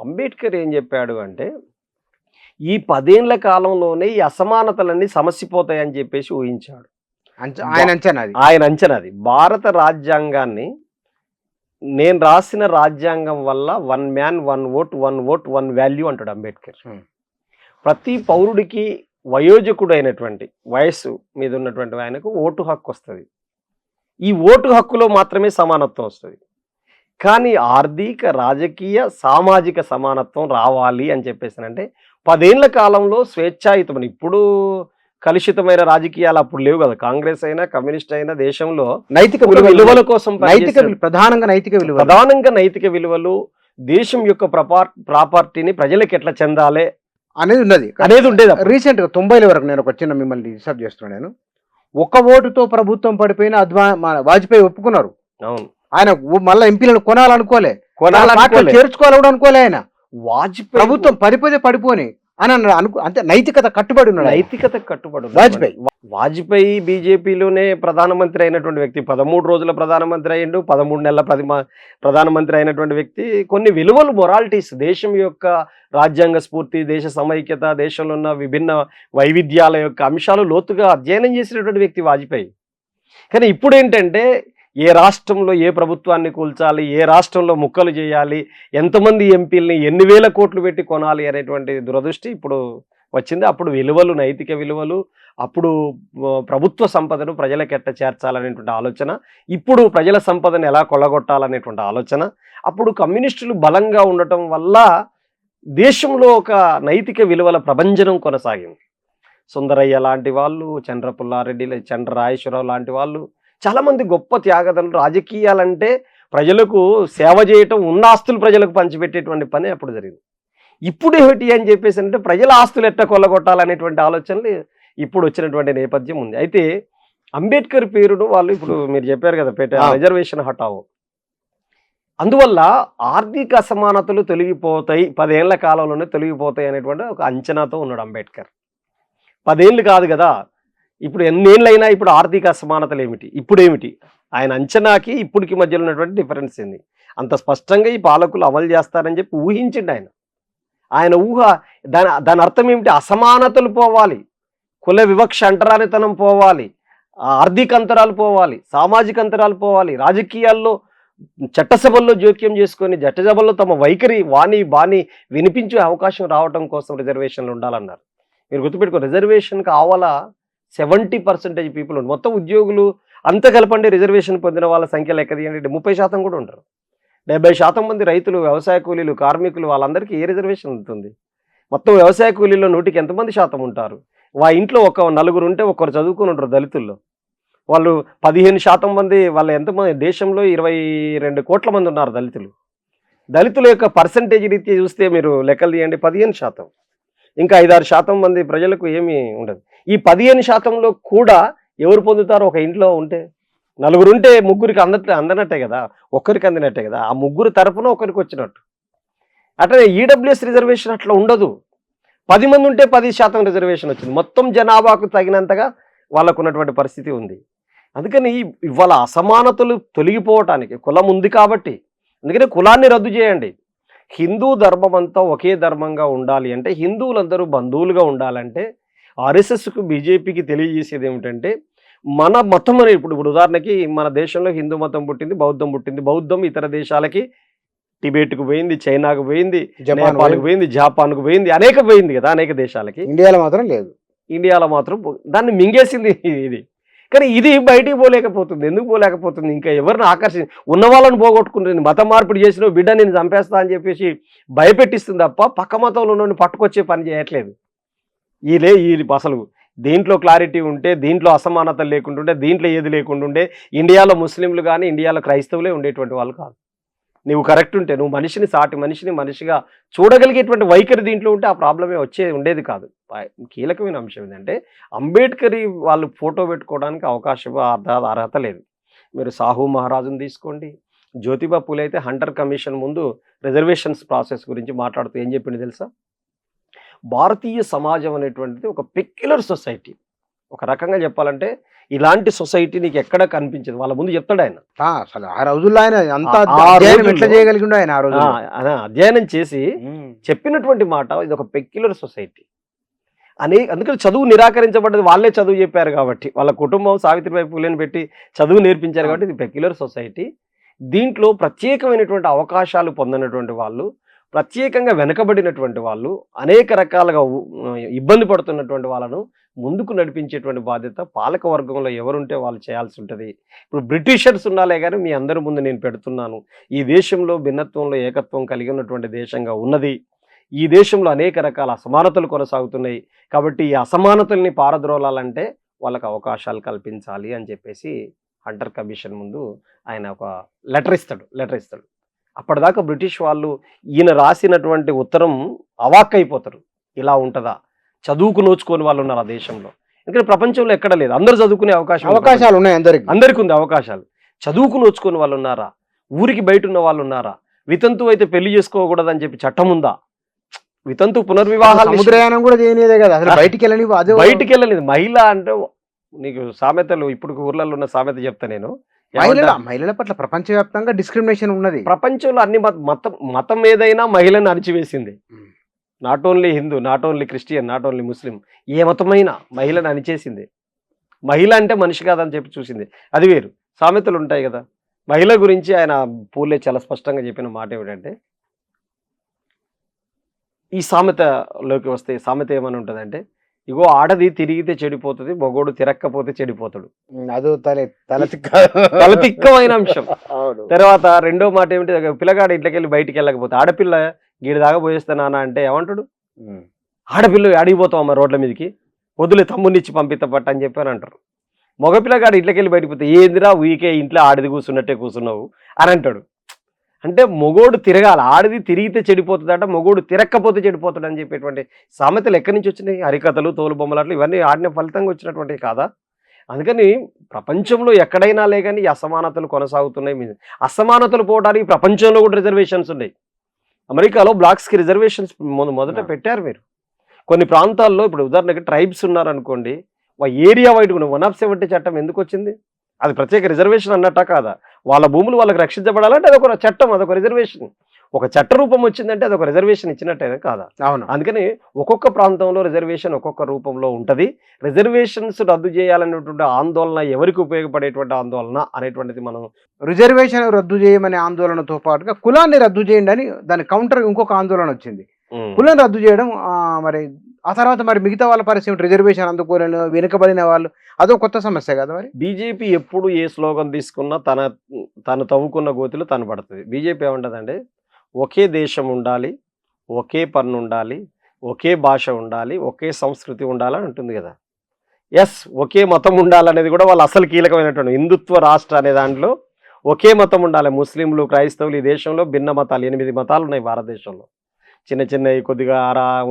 అంబేద్కర్ ఏం చెప్పాడు అంటే, ఈ 10 ఏళ్ల కాలంలోనే ఈ అసమానతలన్నీ సమసిపోతాయని చెప్పేసి ఊహించాడు. ఆయన అంచనాది. భారత రాజ్యాంగాన్ని, నేను రాసిన రాజ్యాంగం వల్ల 1 మ్యాన్ 1 ఓట్ 1 ఓట్ 1 వాల్యూ అంటాడు అంబేద్కర్. ప్రతి పౌరుడికి వయోజకుడైనటువంటి వయస్సు మీద ఉన్నటువంటి ఆయనకు ఓటు హక్కు వస్తుంది. ఈ ఓటు హక్కులో మాత్రమే సమానత్వం వస్తుంది. కానీ ఆర్థిక, రాజకీయ, సామాజిక సమానత్వం రావాలి అని చెప్పేసానంటే 10 ఏళ్ల కాలంలో స్వేచ్ఛాయుతమని, ఇప్పుడు కలుషితమైన రాజకీయాలు అప్పుడు లేవు కదా. కాంగ్రెస్ అయినా కమ్యూనిస్ట్ అయినా దేశంలో నైతిక ఒక విలువల విలువల కోసం ప్రధానంగా నైతిక విలువ ప్రధానంగా నైతిక విలువలు, దేశం యొక్క ప్రాపర్టీని ప్రజలకు ఎట్లా చెందాలి అనేది ఉన్నది. అనేది ఉండేది అప్పుడు. రీసెంట్ గా 90ల వరకు నేను ఒక చిన్న మిమ్మల్ని డిస్టర్బ్ చేస్తున్నాను. నేను ఒక ఓటుతో ప్రభుత్వం పడిపోయిన మన వాజ్పేయి ఒప్పుకున్నారు. అవును, ఆయన మళ్ళీ ఎంపీలను కొనాలనుకోలే, కొనాలనుకోలే. చేర్చుకోవాలి కూడా అనుకోలే. ఆయన వాజ్పేయి ప్రభుత్వం పడిపోని అని అన్నాడు. అంతే నైతికత కట్టుబడి ఉన్నాడు. నైతికత కట్టుబడి ఉన్నాడు. వాజ్పేయి. వాజ్పేయి బీజేపీలోనే ప్రధానమంత్రి అయినటువంటి వ్యక్తి, 13 రోజుల ప్రధానమంత్రి అయ్యిండు, 13 నెలల ప్రధానమంత్రి అయినటువంటి వ్యక్తి. కొన్ని విలువలు, మొరాలిటీస్, దేశం యొక్క రాజ్యాంగ స్ఫూర్తి, దేశ సమైక్యత, దేశంలో ఉన్న విభిన్న వైవిధ్యాల యొక్క అంశాలు లోతుగా అధ్యయనం చేసినటువంటి వ్యక్తి వాజ్పేయి. కానీ ఇప్పుడు ఏంటంటే ఏ రాష్ట్రంలో ఏ ప్రభుత్వాన్ని కూల్చాలి, ఏ రాష్ట్రంలో ముక్కలు చేయాలి, ఎంతమంది ఎంపీలని ఎన్ని వేల కోట్లు పెట్టి కొనాలి అనేటువంటి దురదృష్టి ఇప్పుడు వచ్చింది. అప్పుడు విలువలు, నైతిక విలువలు, అప్పుడు ప్రభుత్వ సంపదను ప్రజలకు ఎట్ట చేర్చాలనేటువంటి ఆలోచన, ఇప్పుడు ప్రజల సంపదను ఎలా కొల్లగొట్టాలనేటువంటి ఆలోచన. అప్పుడు కమ్యూనిస్టులు బలంగా ఉండటం వల్ల దేశంలో ఒక నైతిక విలువల ప్రభంజనం కొనసాగింది. సుందరయ్య లాంటి వాళ్ళు, చంద్ర పుల్లారెడ్డి, చంద్ర రాజేశ్వరరావు లాంటి వాళ్ళు, చాలామంది గొప్ప త్యాగదలు. రాజకీయాలంటే ప్రజలకు సేవ చేయటం, ఉన్న ఆస్తులు ప్రజలకు పంచిపెట్టేటువంటి పని అప్పుడు జరిగింది. ఇప్పుడు ఏమిటి అని చెప్పేసి అంటే ప్రజల ఆస్తులు ఎట్లా కొల్లగొట్టాలనేటువంటి ఆలోచనలు ఇప్పుడు వచ్చినటువంటి నేపథ్యం ఉంది. అయితే అంబేద్కర్ పేరును వాళ్ళు ఇప్పుడు మీరు చెప్పారు కదా, రిజర్వేషన్ హటావో, అందువల్ల ఆర్థిక అసమానతలు తొలగిపోతాయి, 10 ఏళ్ల కాలంలోనే తొలగిపోతాయి అనేటువంటి ఒక అంచనాతో ఉన్నాడు అంబేద్కర్. 10 ఏళ్ళు కాదు కదా, ఇప్పుడు ఎన్నేళ్ళైనా ఇప్పుడు ఆర్థిక అసమానతలు ఏమిటి, ఇప్పుడు ఏమిటి, ఆయన అంచనాకి ఇప్పటికి మధ్యలో ఉన్నటువంటి డిఫరెన్స్ ఏంది, అంత స్పష్టంగా ఈ పాలకులు అమలు చేస్తారని చెప్పి ఊహించిండు ఆయన. ఆయన ఊహ దాని అర్థం ఏమిటి, అసమానతలు పోవాలి, కుల వివక్ష, అంటరానితనం పోవాలి, ఆర్థిక అంతరాలు పోవాలి, సామాజిక అంతరాలు పోవాలి, రాజకీయాల్లో చట్టసభల్లో జోక్యం చేసుకొని చట్టసభల్లో తమ వైఖరి వాణి బాణి వినిపించే అవకాశం రావడం కోసం రిజర్వేషన్లు ఉండాలన్నారు. మీరు గుర్తుపెట్టుకో, రిజర్వేషన్ కావాలా 70% పీపుల్ ఉంది. మొత్తం ఉద్యోగులు అంత కలపండి, రిజర్వేషన్ పొందిన వాళ్ళ సంఖ్య లెక్క తీయండి, 30% కూడా ఉంటారు. 70% మంది రైతులు, వ్యవసాయ కూలీలు, కార్మికులు, వాళ్ళందరికీ ఏ రిజర్వేషన్ ఉంటుంది? మొత్తం వ్యవసాయ కూలీల్లో 100కి ఎంతమంది శాతం ఉంటారు? ఇంట్లో ఒక 4 ఉంటే ఒకరు చదువుకుని ఉంటారు దళితుల్లో. వాళ్ళు 15% మంది, వాళ్ళ ఎంతమంది, దేశంలో 22 కోట్ల మంది ఉన్నారు దళితులు. దళితుల యొక్క పర్సంటేజ్ రీత్యా చూస్తే మీరు లెక్కలు తీయండి, 15%. ఇంకా 5-6% మంది ప్రజలకు ఏమీ ఉండదు. ఈ 15%లో కూడా ఎవరు పొందుతారు? ఒక ఇంట్లో ఉంటే 4 ఉంటే 3కి అందనట్టే కదా, ఒక్కరికి అందినట్టే కదా, ఆ 3 తరపున ఒకరికి వచ్చినట్టు. అట్లనే ఈడబ్ల్యూఎస్ రిజర్వేషన్ అట్లా ఉండదు. 10 మంది ఉంటే 10% రిజర్వేషన్ వచ్చింది. మొత్తం జనాభాకు తగినంతగా వాళ్ళకు ఉన్నటువంటి పరిస్థితి ఉంది. అందుకని ఇవాళ అసమానతలు తొలగిపోవటానికి కులం ఉంది కాబట్టి, అందుకని కులాన్ని రద్దు చేయండి. హిందూ ధర్మం అంతా ఒకే ధర్మంగా ఉండాలి అంటే, హిందువులందరూ బంధువులుగా ఉండాలంటే, ఆర్ఎస్ఎస్కు బీజేపీకి తెలియజేసేది ఏమిటంటే, మన మతం అని ఇప్పుడు ఉదాహరణకి మన దేశంలో హిందూ మతం పుట్టింది, బౌద్ధం పుట్టింది. బౌద్ధం ఇతర దేశాలకి, టిబెట్కు పోయింది, చైనాకు పోయింది, నేపాల్కు పోయింది, జాపాన్కు పోయింది, అనేక పోయింది కదా, అనేక దేశాలకి. ఇండియాలో మాత్రం లేదు. ఇండియాలో మాత్రం దాన్ని మింగేసింది ఇది. కానీ ఇది బయటికి పోలేకపోతుంది. ఎందుకు పోలేకపోతుంది? ఇంకా ఎవరిని ఉన్న వాళ్ళని పోగొట్టుకుంటుంది. మత మార్పిడి చేసిన బిడ్డ నేను చంపేస్తా అని చెప్పేసి భయపెట్టిస్తుంది తప్ప పక్క మతంలో నుండి పట్టుకొచ్చే పని చేయట్లేదు. ఈ అసలు దీంట్లో క్లారిటీ ఉంటే, దీంట్లో అసమానతలు లేకుంటుంటే, దీంట్లో ఏది లేకుంటుండే, ఇండియాలో ముస్లింలు కానీ ఇండియాలో క్రైస్తవులే ఉండేటువంటి వాళ్ళు కాదు. నువ్వు కరెక్ట్ ఉంటే, నువ్వు మనిషిని, సాటి మనిషిని మనిషిగా చూడగలిగేటువంటి వైఖరి దీంట్లో ఉంటే ఆ ప్రాబ్లమే ఉండేది కాదు. కీలకమైన అంశం ఏంటంటే, అంబేద్కర్ వాళ్ళు ఫోటో పెట్టుకోవడానికి అవకాశం, అర్హత లేదు. మీరు సాహు మహారాజుని తీసుకోండి, జ్యోతిబా పూలే అయితే హంటర్ కమిషన్ ముందు రిజర్వేషన్స్ ప్రాసెస్ గురించి మాట్లాడుతూ ఏం చెప్పింది తెలుసా? భారతీయ సమాజం అనేటువంటిది ఒక పెక్యులర్ సొసైటీ. ఒక రకంగా చెప్పాలంటే ఇలాంటి సొసైటీ నీకు ఎక్కడ కనిపించదు. వాళ్ళ ముందు చెప్తాడు ఆయన. అసలు ఆ రోజుల్లో ఆయన ఎట్లా చేయగలిగిండు ఆయన? ఆ రోజు అధ్యయనం చేసి చెప్పినటువంటి మాట, ఇది ఒక పెక్యులర్ సొసైటీ అని. అందుకని చదువు నిరాకరించబడ్డది, వాళ్ళే చదువు చెప్పారు కాబట్టి, వాళ్ళ కుటుంబం సావిత్రిబాయి పూలేని పెట్టి చదువు నేర్పించారు కాబట్టి ఇది పెక్యులర్ సొసైటీ. దీంట్లో ప్రత్యేకమైనటువంటి అవకాశాలు పొందినటువంటి వాళ్ళు, ప్రత్యేకంగా వెనకబడినటువంటి వాళ్ళు, అనేక రకాలుగా ఇబ్బంది పడుతున్నటువంటి వాళ్ళను ముందుకు నడిపించేటువంటి బాధ్యత పాలక వర్గంలో ఎవరుంటే వాళ్ళు చేయాల్సి ఉంటుంది. ఇప్పుడు బ్రిటిషర్స్ ఉండాలే కానీ మీ అందరి ముందు నేను పెడుతున్నాను, ఈ దేశంలో భిన్నత్వంలో ఏకత్వం కలిగి ఉన్నటువంటి దేశంగా ఉన్నది. ఈ దేశంలో అనేక రకాల అసమానతలు కొనసాగుతున్నాయి. కాబట్టి ఈ అసమానతల్ని పారద్రోలాలంటే వాళ్ళకి అవకాశాలు కల్పించాలి అని చెప్పేసి హంటర్ కమిషన్ ముందు ఆయన ఒక లెటర్ ఇస్తాడు. అప్పటిదాకా బ్రిటిష్ వాళ్ళు ఈయన రాసినటువంటి ఉత్తరం అవాక్కైపోతారు. ఇలా ఉంటుందా, చదువుకు నోచుకొని వాళ్ళు ఉన్నారు ఆ దేశంలో. ఎందుకంటే ప్రపంచంలో ఎక్కడ లేదు, అందరూ చదువుకునే అవకాశాలు ఉన్నాయి, అందరికీ ఉంది అవకాశాలు. చదువుకు నోచుకొని వాళ్ళు ఉన్నారా, ఊరికి బయట ఉన్న వాళ్ళు ఉన్నారా, వితంతు అయితే పెళ్లి చేసుకోకూడదని చెప్పి చట్టం ఉందా, వితంతు పునర్వివాహాలు సముద్రయానం కూడా చేయలేదే కదా, అసలు బయటికి వెళ్ళలేదు. మహిళ అంటే నీకు సామెతలు ఇప్పుడు ఊర్లలో ఉన్న సామెత చెప్తా నేను. మహిళల పట్ల ప్రపంచవ్యాప్తంగా డిస్క్రిమినేషన్ ఉన్నది. ప్రపంచంలో అన్ని మతం ఏదైనా మహిళను అణిచివేసింది. Not only Hindu, not only Christian, not only Muslim, ఏ మతమైనా మహిళను అణిచేసింది. మహిళ అంటే మనిషి కాదని చెప్పి చూసింది. అది వేరు. సామెతలు ఉంటాయి కదా. మహిళ గురించి ఆయన పూలే చాలా స్పష్టంగా చెప్పిన మాట ఏమిటంటే, ఈ సామెతలోకి వస్తే సామెత ఏమని ఉంటుందంటే, ఇగో ఆడది తిరిగితే చెడిపోతుంది, మగోడు తిరక్కపోతే చెడిపోతాడు. అదో తలతిక్కమైన అంశం. తర్వాత రెండో మాట ఏమిటి, పిల్లగాడు ఇంట్లోకెళ్ళి బయటికి వెళ్ళకపోతే, ఆడపిల్ల గీడి దాకా పోయేస్తానా అంటే ఏమంటాడు, ఆడపిల్ల అడిగిపోతావు రోడ్ల మీదకి, వదిలే తమ్మునిచ్చి పంపితపట్ట అని చెప్పి అని అంటారు. మగపిల్లగాడు ఇంట్లోకెళ్ళి బయటికి పోతే, ఏందిరా ఊరికే ఇంట్లో ఆడిది కూర్చున్నట్టే కూర్చున్నావు అని అంటాడు. అంటే మొగోడు తిరగాలి, ఆడిది తిరిగితే చెడిపోతుందట, మొగోడు తిరక్కపోతే చెడిపోతాడు అని చెప్పేటువంటి సామెతలు ఎక్కడి నుంచి వచ్చినాయి? హరికథలు, తోలు బొమ్మలాట్లు ఇవన్నీ ఆడిన ఫలితంగా వచ్చినటువంటివి కాదా? అందుకని ప్రపంచంలో ఎక్కడైనా లేకని ఈ అసమానతలు కొనసాగుతున్నాయి. అసమానతలు పోవడానికి ప్రపంచంలో కూడా రిజర్వేషన్స్ ఉన్నాయి. అమెరికాలో బ్లాక్స్కి రిజర్వేషన్స్ మొదట పెట్టారు. మీరు కొన్ని ప్రాంతాల్లో ఇప్పుడు ఉదాహరణకి ట్రైబ్స్ ఉన్నారనుకోండి, ఏరియా వైడ్ 170 చట్టం ఎందుకు వచ్చింది? అది ప్రత్యేక రిజర్వేషన్ అన్నట్టా కాదా? వాళ్ళ భూములు వాళ్ళకి రక్షించబడాలంటే అదొక చట్టం, అదొక రిజర్వేషన్. ఒక చట్ట రూపం వచ్చిందంటే అదొక రిజర్వేషన్ ఇచ్చినట్టే కాదా? అవును. అందుకని ఒక్కొక్క ప్రాంతంలో రిజర్వేషన్ ఒక్కొక్క రూపంలో ఉంటుంది. రిజర్వేషన్స్ రద్దు చేయాలనేటువంటి ఆందోళన ఎవరికి ఉపయోగపడేటువంటి ఆందోళన అనేటువంటిది మనం రిజర్వేషన్ రద్దు చేయమనే ఆందోళనతో పాటుగా కులాన్ని రద్దు చేయండి అని దాని కౌంటర్ ఇంకొక ఆందోళన వచ్చింది. కులాన్ని రద్దు చేయడం, మరి ఆ తర్వాత మరి మిగతా వాళ్ళ పరిస్థితి రిజర్వేషన్ అందుకోలేని వెనుకబడిన వాళ్ళు, అదో కొత్త సమస్య కదా. మరి బీజేపీ ఎప్పుడు ఏ స్లోగన్ తీసుకున్నా తను తవ్వుకున్న గోతిలో తను పడుతుంది. బీజేపీ ఏమంటుందంటే, ఒకే దేశం ఉండాలి, ఒకే పన్ను ఉండాలి, ఒకే భాష ఉండాలి, ఒకే సంస్కృతి ఉండాలని ఉంటుంది కదా. ఎస్, ఒకే మతం ఉండాలనేది కూడా వాళ్ళు అసలు కీలకమైనటువంటి హిందుత్వ రాష్ట్ర అనే దాంట్లో ఒకే మతం ఉండాలి. ముస్లింలు, క్రైస్తవులు, ఈ దేశంలో భిన్న మతాలు 8 మతాలు ఉన్నాయి భారతదేశంలో. చిన్న చిన్నవి కొద్దిగా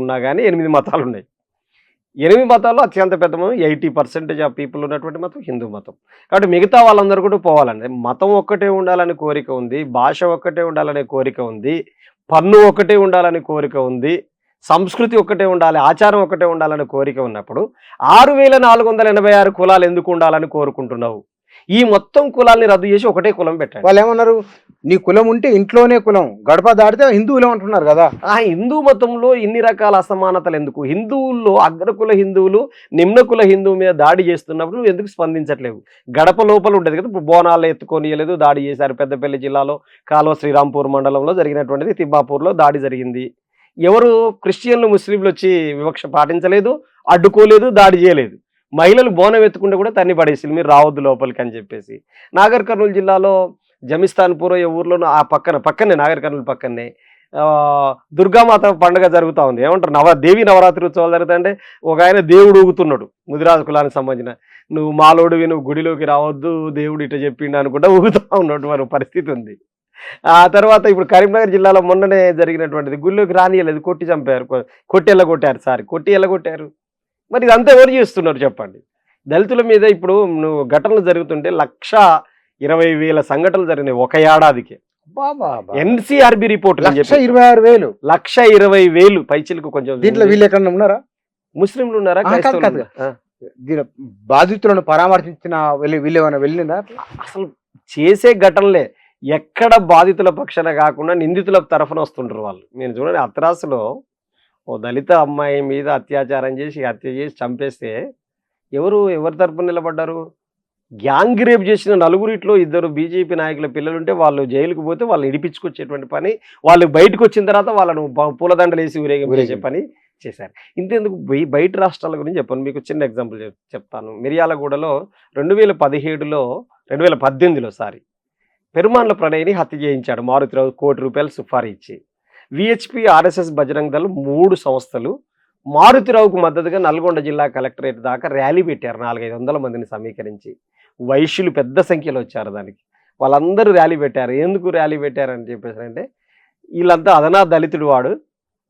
ఉన్నా కానీ 8 మతాలు ఉన్నాయి. 8 మతాల్లో అత్యంత పెద్ద మతం 80% ఆఫ్ పీపుల్ ఉన్నటువంటి మతం హిందూ మతం. కాబట్టి మిగతా వాళ్ళందరూ కూడా పోవాలండి. మతం ఒక్కటే ఉండాలని కోరిక ఉంది, భాష ఒక్కటే ఉండాలనే కోరిక ఉంది, పన్ను ఒక్కటే ఉండాలని కోరిక ఉంది, సంస్కృతి ఒక్కటే ఉండాలి, ఆచారం ఒక్కటే ఉండాలని కోరిక ఉన్నప్పుడు 6486 కులాలు ఎందుకు ఉండాలని కోరుకుంటున్నావు? ఈ మొత్తం కులాల్ని రద్దు చేసి ఒకటే కులం పెట్టండి. వాళ్ళు ఏమన్నారు, నీ కులం ఉంటే ఇంట్లోనే కులం, గడప దాడితే హిందువులు అంటున్నారు కదా. ఆ హిందూ మతంలో ఇన్ని రకాల అసమానతలు ఎందుకు? హిందువుల్లో అగ్రకుల హిందువులు నిమ్నకుల హిందువు మీద దాడి చేస్తున్నప్పుడు నువ్వు ఎందుకు స్పందించట్లేవు? గడప లోపల ఉండేది కదా. ఇప్పుడు బోనాలు ఎత్తుకొనియలేదు, దాడి చేశారు. పెద్దపల్లి జిల్లాలో కాలువ శ్రీరాంపూర్ మండలంలో జరిగినటువంటిది, తిమ్మాపూర్లో దాడి జరిగింది. ఎవరు క్రిస్టియన్లు, ముస్లింలు వచ్చి వివక్ష పాటించలేదు, అడ్డుకోలేదు, దాడి చేయలేదు. మహిళలు బోనం ఎత్తుకుంటే కూడా తన్ని పడేసి మీరు రావద్దు లోపలికి అని చెప్పేసి. నాగర్ కర్నూలు జిల్లాలో జమిస్తాన్పూర్ ఊర్లోనూ ఆ పక్కనే నాగర్ కర్నూలు పక్కనే దుర్గామాత పండుగ జరుగుతూ ఉంది. ఏమంటారు, దేవి నవరాత్రి ఉత్సవాలు జరుగుతాయంటే ఒక ఆయన దేవుడు ఊగుతున్నాడు, ముదిరాజు కులానికి సంబంధించిన. నువ్వు మాలోడివి, నువ్వు గుడిలోకి రావద్దు, దేవుడు ఇట చెప్పిండు అనుకుంటా ఊగుతూ ఉన్నటువంటి పరిస్థితి ఉంది. ఆ తర్వాత ఇప్పుడు కరీంనగర్ జిల్లాలో మొన్ననే జరిగినటువంటిది, గుడిలోకి రానియలేదు, కొట్టి చంపారు, కొట్టి ఎల్లగొట్టారు. మరి ఇదంతా ఎవరు చేస్తున్నారు చెప్పండి? దళితుల మీద ఇప్పుడు నువ్వు ఘటనలు జరుగుతుంటే 1,20,000 సంఘటనలు జరిగినాయి ఒక ఏడాదికి. ఎన్సీఆర్బీ రిపోర్ట్ 1,26,000 1,20,000 పైచిలకు. కొంచెం దీంట్లో వీళ్ళు ఎక్కడ ఉన్నారా? ముస్లింలు ఉన్నారా? బాధితులను పరామర్శించిన వీళ్ళు ఏమైనా వెళ్ళిందా? అసలు చేసే ఘటనలే ఎక్కడ బాధితుల పక్షాన కాకుండా నిందితుల తరఫున వస్తుంటారు వాళ్ళు. నేను చూడండి, అత్రాసులో ఓ దళిత అమ్మాయి మీద అత్యాచారం చేసి హత్య చేసి చంపేస్తే ఎవరి తరపున నిలబడ్డారు? గ్యాంగ్ రేప్ చేసిన 4గురిట్లో 2 బీజేపీ నాయకుల పిల్లలుంటే వాళ్ళు జైలుకు పోతే వాళ్ళు ఇడిపించుకొచ్చేటువంటి పని, వాళ్ళు బయటకు వచ్చిన తర్వాత వాళ్ళను పూలదండలు వేసి ఊరేగించే పని చేశారు. ఇంతెందుకు బయట రాష్ట్రాల గురించి చెప్పాను. మీకు చిన్న ఎగ్జాంపుల్ చెప్తాను. మిర్యాలగూడలో 2018లో పెరుమాన్ల ప్రణయ్ని హత్య చేయించాడు మారుతిరావు, ₹1 కోటి సుపారీ ఇచ్చి. విహెచ్పి, ఆర్ఎస్ఎస్, బజరంగ్ దళ్ 3 సంస్థలు మారుతిరావుకు మద్దతుగా నల్గొండ జిల్లా కలెక్టరేట్ దాకా ర్యాలీ పెట్టారు. 400-500 మందిని సమీకరించి. వైశ్యులు పెద్ద సంఖ్యలో వచ్చారు దానికి. వాళ్ళందరూ ర్యాలీ పెట్టారు. ఎందుకు ర్యాలీ పెట్టారని చెప్పేసి అంటే, వీళ్ళంతా అదనా దళితుడు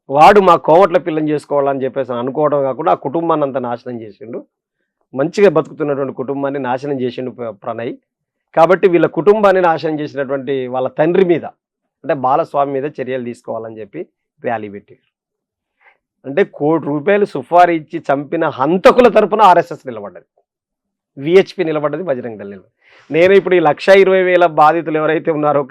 వాడు మా కోమట్ల పిల్లని చేసుకోవాలని చెప్పేసి అనుకోవడం కాకుండా ఆ కుటుంబాన్ని అంతా నాశనం చేసిండు. మంచిగా బతుకుతున్నటువంటి కుటుంబాన్ని నాశనం చేసిండు ప్రణయ్. కాబట్టి వీళ్ళ కుటుంబాన్ని నాశనం చేసినటువంటి వాళ్ళ తండ్రి మీద అంటే బాలస్వామి మీద చర్యలు తీసుకోవాలని చెప్పి ర్యాలీ పెట్టారు. అంటే ₹1 కోటి సుఫారీ ఇచ్చి చంపిన హంతకుల తరపున ఆర్ఎస్ఎస్ నిలబడ్డది, విహెచ్పి నిలబడ్డది, బజరంగ్ దళ్ నిలబడ్డది. నేను ఇప్పుడు ఈ 1,20,000 బాధితులు ఎవరైతే ఉన్నారో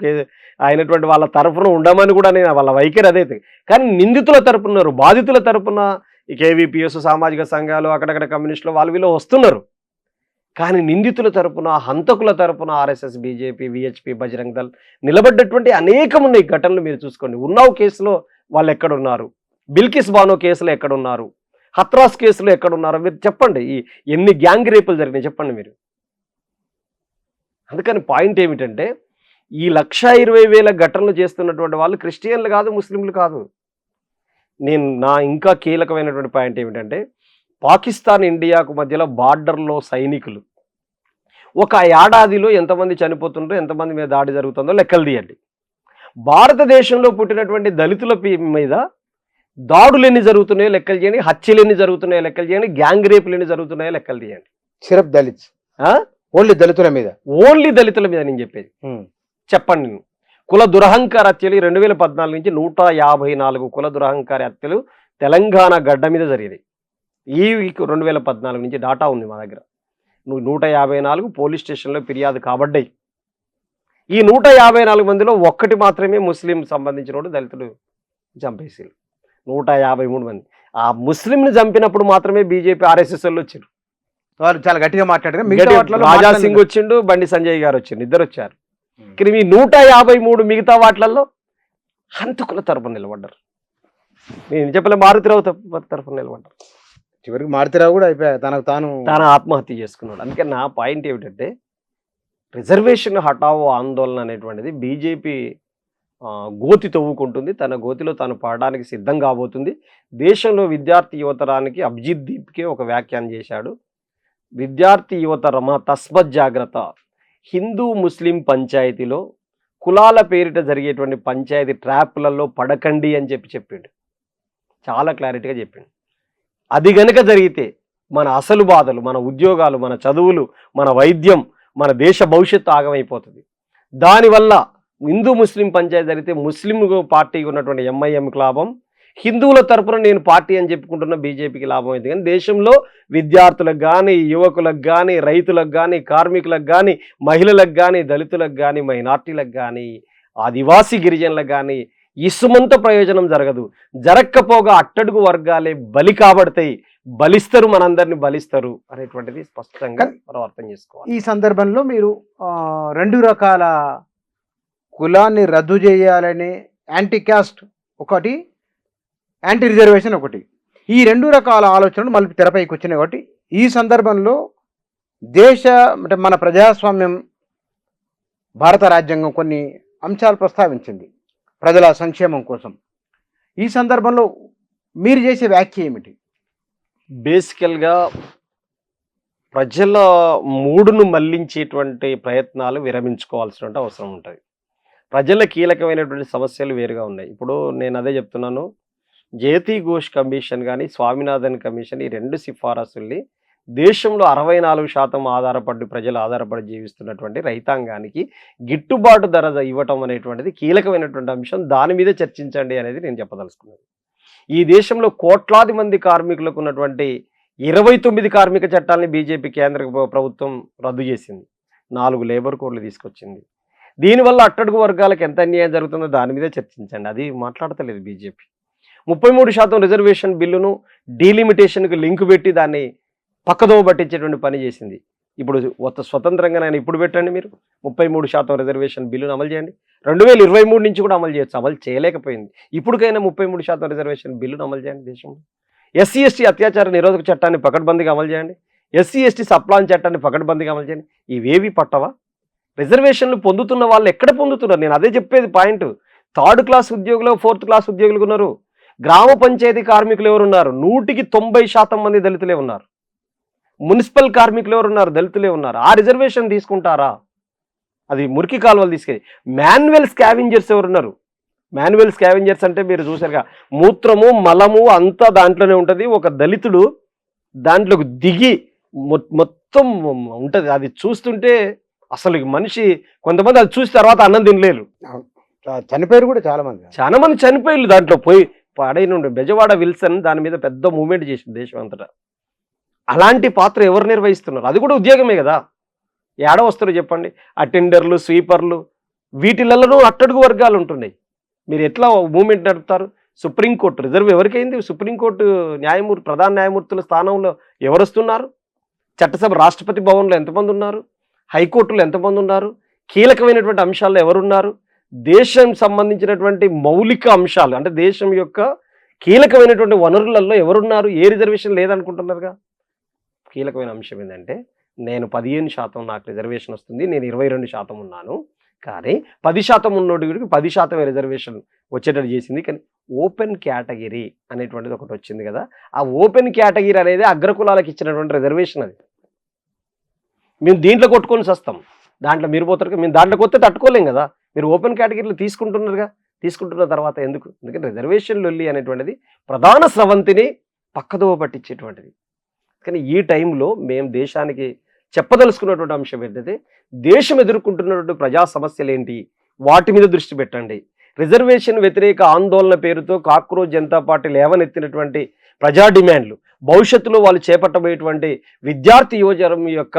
అయినటువంటి వాళ్ళ తరఫున ఉండమని కూడా నేను వాళ్ళ వైఖరి అదైతే. కానీ నిందితుల తరపున ఉన్నారు, బాధితుల తరపున ఈ కేవీపీఎస్, సామాజిక సంఘాలు, అక్కడక్కడ కమ్యూనిస్టులు వాళ్ళు వీళ్ళు వస్తున్నారు. కానీ నిందితుల తరపున, హంతకుల తరపున RSS, BJP, VHP, Bajrang Dal నిలబడ్డటువంటి అనేకం ఉన్నాయి ఘటనలు. మీరు చూసుకోండి. ఉన్నావ్ కేసులో వాళ్ళు ఎక్కడున్నారు, బిల్కిస్ బానో కేసులో ఎక్కడున్నారు, హత్రాస్ కేసులో ఎక్కడున్నారు, మీరు చెప్పండి. ఎన్ని గ్యాంగ్ రేపులు జరిగినాయి చెప్పండి మీరు. అందుకని పాయింట్ ఏమిటంటే, ఈ 1,20,000 ఘటనలు చేస్తున్నటువంటి వాళ్ళు క్రిస్టియన్లు కాదు, ముస్లింలు కాదు. నా ఇంకా కీలకమైనటువంటి పాయింట్ ఏమిటంటే, పాకిస్తాన్ ఇండియాకు మధ్యలో బార్డర్లో సైనికులు ఒక ఏడాదిలో ఎంతమంది చనిపోతుండ్రో, ఎంతమంది మీద దాడి జరుగుతుందో లెక్కలు తీయండి. భారతదేశంలో పుట్టినటువంటి దళితుల మీద దాడులు ఎన్ని జరుగుతున్నాయో లెక్కలు చేయండి, హత్యలు ఎన్ని జరుగుతున్నాయో లెక్కలు చేయండి, గ్యాంగ్ రేపులు ఎన్ని జరుగుతున్నాయో లెక్కలు తీయండి. సిరప్ దళిత్స్ ఓన్లీ దళితుల మీద, ఓన్లీ దళితుల మీద నేను చెప్పేది. చెప్పండి. కుల దురహంకార హత్యలు 2014 నుంచి 154 కుల దురహంకార హత్యలు తెలంగాణ గడ్డ మీద జరిగాయి. ఈ 2014 నుంచి డాటా ఉంది మా దగ్గర. 154 పోలీస్ స్టేషన్లో ఫిర్యాదు కాబడ్డాయి. ఈ 154 మందిలో ఒక్కటి మాత్రమే ముస్లిం సంబంధించిన దళితుడు చంపేసి 153 మంది. ఆ ముస్లింని చంపినప్పుడు మాత్రమే బీజేపీ, ఆర్ఎస్ఎస్ వాళ్ళు వచ్చారు. వాళ్ళు చాలా గట్టిగా మాట్లాడారు. రాజా సింగ్ వచ్చిండు, బండి సంజయ్ గారు వచ్చిండు, ఇద్దరు వచ్చారు. కానీ మీ 153 మిగతా వాటిలలో హంతకుల తరపున నిలబడ్డారు. నేను చెప్పలే, మారుతిరావు తరపున నిలబడ్డారు. చివరికి మారుతిరావు కూడా అయిపోయా తాను ఆత్మహత్య చేసుకున్నాడు. అందుకని నా పాయింట్ ఏమిటంటే, రిజర్వేషన్ హఠావో ఆందోళన అనేటువంటిది బీజేపీ గోతి తవ్వుకుంటుంది. తన గోతిలో తాను పడడానికి సిద్ధం కాబోతుంది. దేశంలో విద్యార్థి యువతరానికి అభిజిత్ దీప్కే ఒక వ్యాఖ్యానం చేశాడు. విద్యార్థి యువతరమ తస్మత్ జాగ్రత్త, హిందూ ముస్లిం పంచాయతీలో కులాల పేరిట జరిగేటువంటి పంచాయతీ ట్రాప్లలో పడకండి అని చెప్పిండు. చాలా క్లారిటీగా చెప్పిండు. అది గనుక జరిగితే మన అసలు బాధలు, మన ఉద్యోగాలు, మన చదువులు, మన వైద్యం, మన దేశ భవిష్యత్తు ఆగమైపోతుంది. దానివల్ల హిందూ ముస్లిం పంచాయతీ జరిగితే ముస్లిం పార్టీకి ఉన్నటువంటి ఎంఐఎంకి లాభం, హిందువుల తరపున నేను పార్టీ అని చెప్పుకుంటున్న బీజేపీకి లాభం అయింది. కానీ దేశంలో విద్యార్థులకు కానీ, యువకులకు కానీ, రైతులకు కానీ, కార్మికులకు కానీ, మహిళలకు కానీ, దళితులకు కానీ, మైనార్టీలకు కానీ, ఆదివాసీ గిరిజనులకు కానీ ఇసుమంత ప్రయోజనం జరగదు. జరగకపోగా అట్టడుగు వర్గాలే బలి కాబడతాయి, బలిస్తారు, మనందరినీ బలిస్తారు అనేటువంటిది స్పష్టంగా మనం అర్థం చేసుకోవాలి. ఈ సందర్భంలో మీరు 2 రకాల కులాన్ని రద్దు చేయాలనే యాంటీ క్యాస్ట్ ఒకటి, యాంటీ రిజర్వేషన్ ఒకటి, ఈ 2 రకాల ఆలోచనలు మళ్ళీ తెరపైకి వచ్చినాయి. కాబట్టి ఈ సందర్భంలో అంటే మన ప్రజాస్వామ్యం, భారత రాజ్యాంగం కొన్ని అంశాలు ప్రస్తావించింది ప్రజల సంక్షేమం కోసం. ఈ సందర్భంలో మీరు చేసే వ్యాఖ్య ఏమిటి? బేసికల్గా ప్రజల మూడును మళ్లించేటువంటి ప్రయత్నాలు విరమించుకోవాల్సినటువంటి అవసరం ఉంటుంది. ప్రజల కీలకమైనటువంటి సమస్యలు వేరుగా ఉన్నాయి. ఇప్పుడు నేను అదే చెప్తున్నాను, జయతి ఘోష్ కమిషన్ కానీ, స్వామినాథన్ కమిషన్, ఈ 2 సిఫారసుల్ని దేశంలో 64% ప్రజలు ఆధారపడి జీవిస్తున్నటువంటి రైతాంగానికి గిట్టుబాటు ధర ఇవ్వటం అనేటువంటిది కీలకమైనటువంటి అంశం. దాని మీద చర్చించండి అనేది నేను చెప్పదలుచుకున్నాను. ఈ దేశంలో కోట్లాది మంది కార్మికులకు ఉన్నటువంటి 29 కార్మిక చట్టాలని బీజేపీ కేంద్ర ప్రభుత్వం రద్దు చేసింది. 4 లేబర్ కోడ్లు తీసుకొచ్చింది. దీనివల్ల అట్టడుగు వర్గాలకు ఎంత అన్యాయం జరుగుతుందో దాని మీద చర్చించండి. అది మాట్లాడతలేదు బీజేపీ. 33% రిజర్వేషన్ బిల్లును డీలిమిటేషన్కి లింక్ పెట్టి దాన్ని పక్కదోవ పట్టించేటువంటి పని చేసింది. ఇప్పుడు స్వతంత్రంగా నేను ఇప్పుడు పెట్టండి, మీరు 33% రిజర్వేషన్ బిల్లును అమలు చేయండి. 2023 నుంచి కూడా అమలు చేయొచ్చు, అమలు చేయలేకపోయింది. ఇప్పటికైనా 33% రిజర్వేషన్ బిల్లును అమలు చేయండి. దేశంలో ఎస్సీ ఎస్టీ అత్యాచార నిరోధక చట్టాన్ని పకడ్బందీగా అమలు చేయండి. ఎస్సీ ఎస్టీ సప్లాన్ చట్టాన్ని పకడ్బందీగా అమలు చేయండి. ఇవేవి పట్టవా? రిజర్వేషన్లు పొందుతున్న వాళ్ళు ఎక్కడ పొందుతున్నారు? నేను అదే చెప్పేది పాయింట్. థర్డ్ క్లాస్ ఉద్యోగులు, ఫోర్త్ క్లాస్ ఉద్యోగులు ఉన్నారు. గ్రామ పంచాయతీ కార్మికులు ఎవరున్నారు? 100% మంది దళితులే ఉన్నారు. మున్సిపల్ కార్మికులు ఎవరున్నారు? దళితులే ఉన్నారు. ఆ రిజర్వేషన్ తీసుకుంటారా? అది మురికి కాలువలు తీసుకెళ్ళి. మాన్యువల్ స్కావెంజర్స్ ఎవరున్నారు? మాన్యువల్ స్కావెంజర్స్ అంటే మీరు చూసారుగా, మూత్రము మలము అంతా దాంట్లోనే ఉంటుంది. ఒక దళితుడు దాంట్లోకి దిగి మొత్తం ఉంటుంది. అది చూస్తుంటే అసలు మనిషి, కొంతమంది అది చూసిన తర్వాత అన్నం తినలేరు. చనిపోయారు కూడా చాలా మంది. చాలా మంది చనిపోయారు దాంట్లో పోయి పడైన. బెజవాడ విల్సన్ దాని మీద పెద్ద మూవ్మెంట్ చేసింది దేశం అంతటా. అలాంటి పాత్ర ఎవరు నిర్వహిస్తున్నారు? అది కూడా ఉద్యోగమే కదా. ఏడ వస్తారు చెప్పండి? అటెండర్లు, స్వీపర్లు, వీటిలలో అట్టడుగు వర్గాలు ఉంటున్నాయి. మీరు ఎట్లా మూవ్మెంట్ నడుపుతారు? Supreme court reserve ఎవరికైంది? సుప్రీంకోర్టు న్యాయమూర్తి, ప్రధాన న్యాయమూర్తుల స్థానంలో ఎవరు వస్తున్నారు? చట్టసభ, రాష్ట్రపతి భవన్లో ఎంతమంది ఉన్నారు? హైకోర్టులో ఎంతమంది ఉన్నారు? కీలకమైనటువంటి అంశాల్లో ఎవరున్నారు? దేశం సంబంధించినటువంటి మౌలిక అంశాలు అంటే దేశం యొక్క కీలకమైనటువంటి వనరులలో ఎవరున్నారు? ఏ రిజర్వేషన్ లేదనుకుంటున్నారుగా. కీలకమైన అంశం ఏంటంటే, నేను 15% నాకు రిజర్వేషన్ వస్తుంది, నేను 22% ఉన్నాను, కానీ 10% ఉన్నోడికి 10% రిజర్వేషన్ వచ్చేటట్టు చేసింది. కానీ ఓపెన్ కేటగిరీ అనేటువంటిది ఒకటి వచ్చింది కదా. ఆ ఓపెన్ కేటగిరీ అనేది అగ్రకులాలకు ఇచ్చినటువంటి రిజర్వేషన్. అది మేము దీంట్లో కొట్టుకొని వస్తాం, దాంట్లో మీరు పోతారు, మేము దాంట్లోకి వస్తే తట్టుకోలేం కదా. మీరు ఓపెన్ కేటగిరీలో తీసుకుంటున్నారుగా. తీసుకుంటున్న తర్వాత ఎందుకు? ఎందుకంటే రిజర్వేషన్ లొల్లి అనేటువంటిది ప్రధాన స్రవంతిని పక్కదోవ పట్టించేటువంటిది. కానీ ఈ టైంలో మేము దేశానికి చెప్పదలుచుకున్నటువంటి అంశం ఏంటంటే, దేశం ఎదుర్కొంటున్నటువంటి ప్రజా సమస్యలు ఏంటి, వాటి మీద దృష్టి పెట్టండి. రిజర్వేషన్ వ్యతిరేక ఆందోళన పేరుతో కాక్రోచ్ జనతా పార్టీ లేవనెత్తినటువంటి ప్రజా డిమాండ్లు, భవిష్యత్తులో వాళ్ళు చేపట్టబోయేటువంటి విద్యార్థి యువజనం యొక్క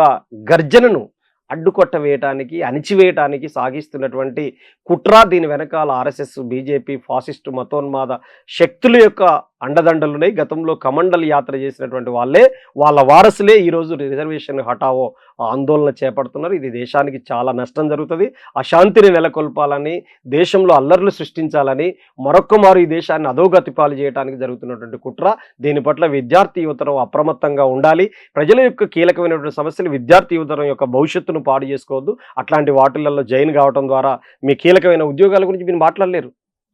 గర్జనను అడ్డుకొట్ట వేయటానికి, అణిచివేయటానికి సాగిస్తున్నటువంటి కుట్ర, దీని వెనకాల ఆర్ఎస్ఎస్, బీజేపీ, ఫాసిస్టు, మతోన్మాద శక్తుల యొక్క అండదండలున్నాయి. గతంలో కమండల్ యాత్ర చేసినటువంటి వాళ్ళే, వాళ్ళ వారసులే ఈరోజు రిజర్వేషన్ హఠావో ఆందోళన చేపడుతున్నారు. ఇది దేశానికి చాలా నష్టం జరుగుతుంది. అశాంతిని నెలకొల్పాలని, దేశంలో అల్లర్లు సృష్టించాలని, మరొక్కమారు ఈ దేశాన్ని అధోగతి పాలు చేయడానికి జరుగుతున్నటువంటి కుట్ర. దీని పట్ల విద్యార్థి యువతరం అప్రమత్తంగా ఉండాలి. ప్రజల యొక్క కీలకమైనటువంటి సమస్యలు, విద్యార్థి యువతరం యొక్క భవిష్యత్తును పాడు చేసుకోవద్దు. అట్లాంటి వాటిలలో జాయిన్ కావడం ద్వారా మీ కీలకమైన ఉద్యోగాల గురించి మీరు మాట్లాడలేరు,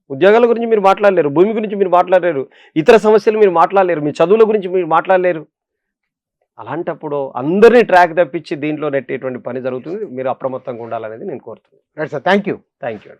ఉద్యోగాల గురించి మీరు మాట్లాడలేరు, భూమి గురించి మీరు మాట్లాడలేరు, ఇతర సమస్యలు మీరు మాట్లాడలేరు, మీ చదువుల గురించి మీరు మాట్లాడలేరు. అలాంటప్పుడు అందరినీ ట్రాక్ తప్పించి దీంట్లో నెట్టేటువంటి పని జరుగుతుంది. మీరు అప్రమత్తంగా ఉండాలనేది నేను కోరుతున్నాను. Right sir, thank you. Thank you.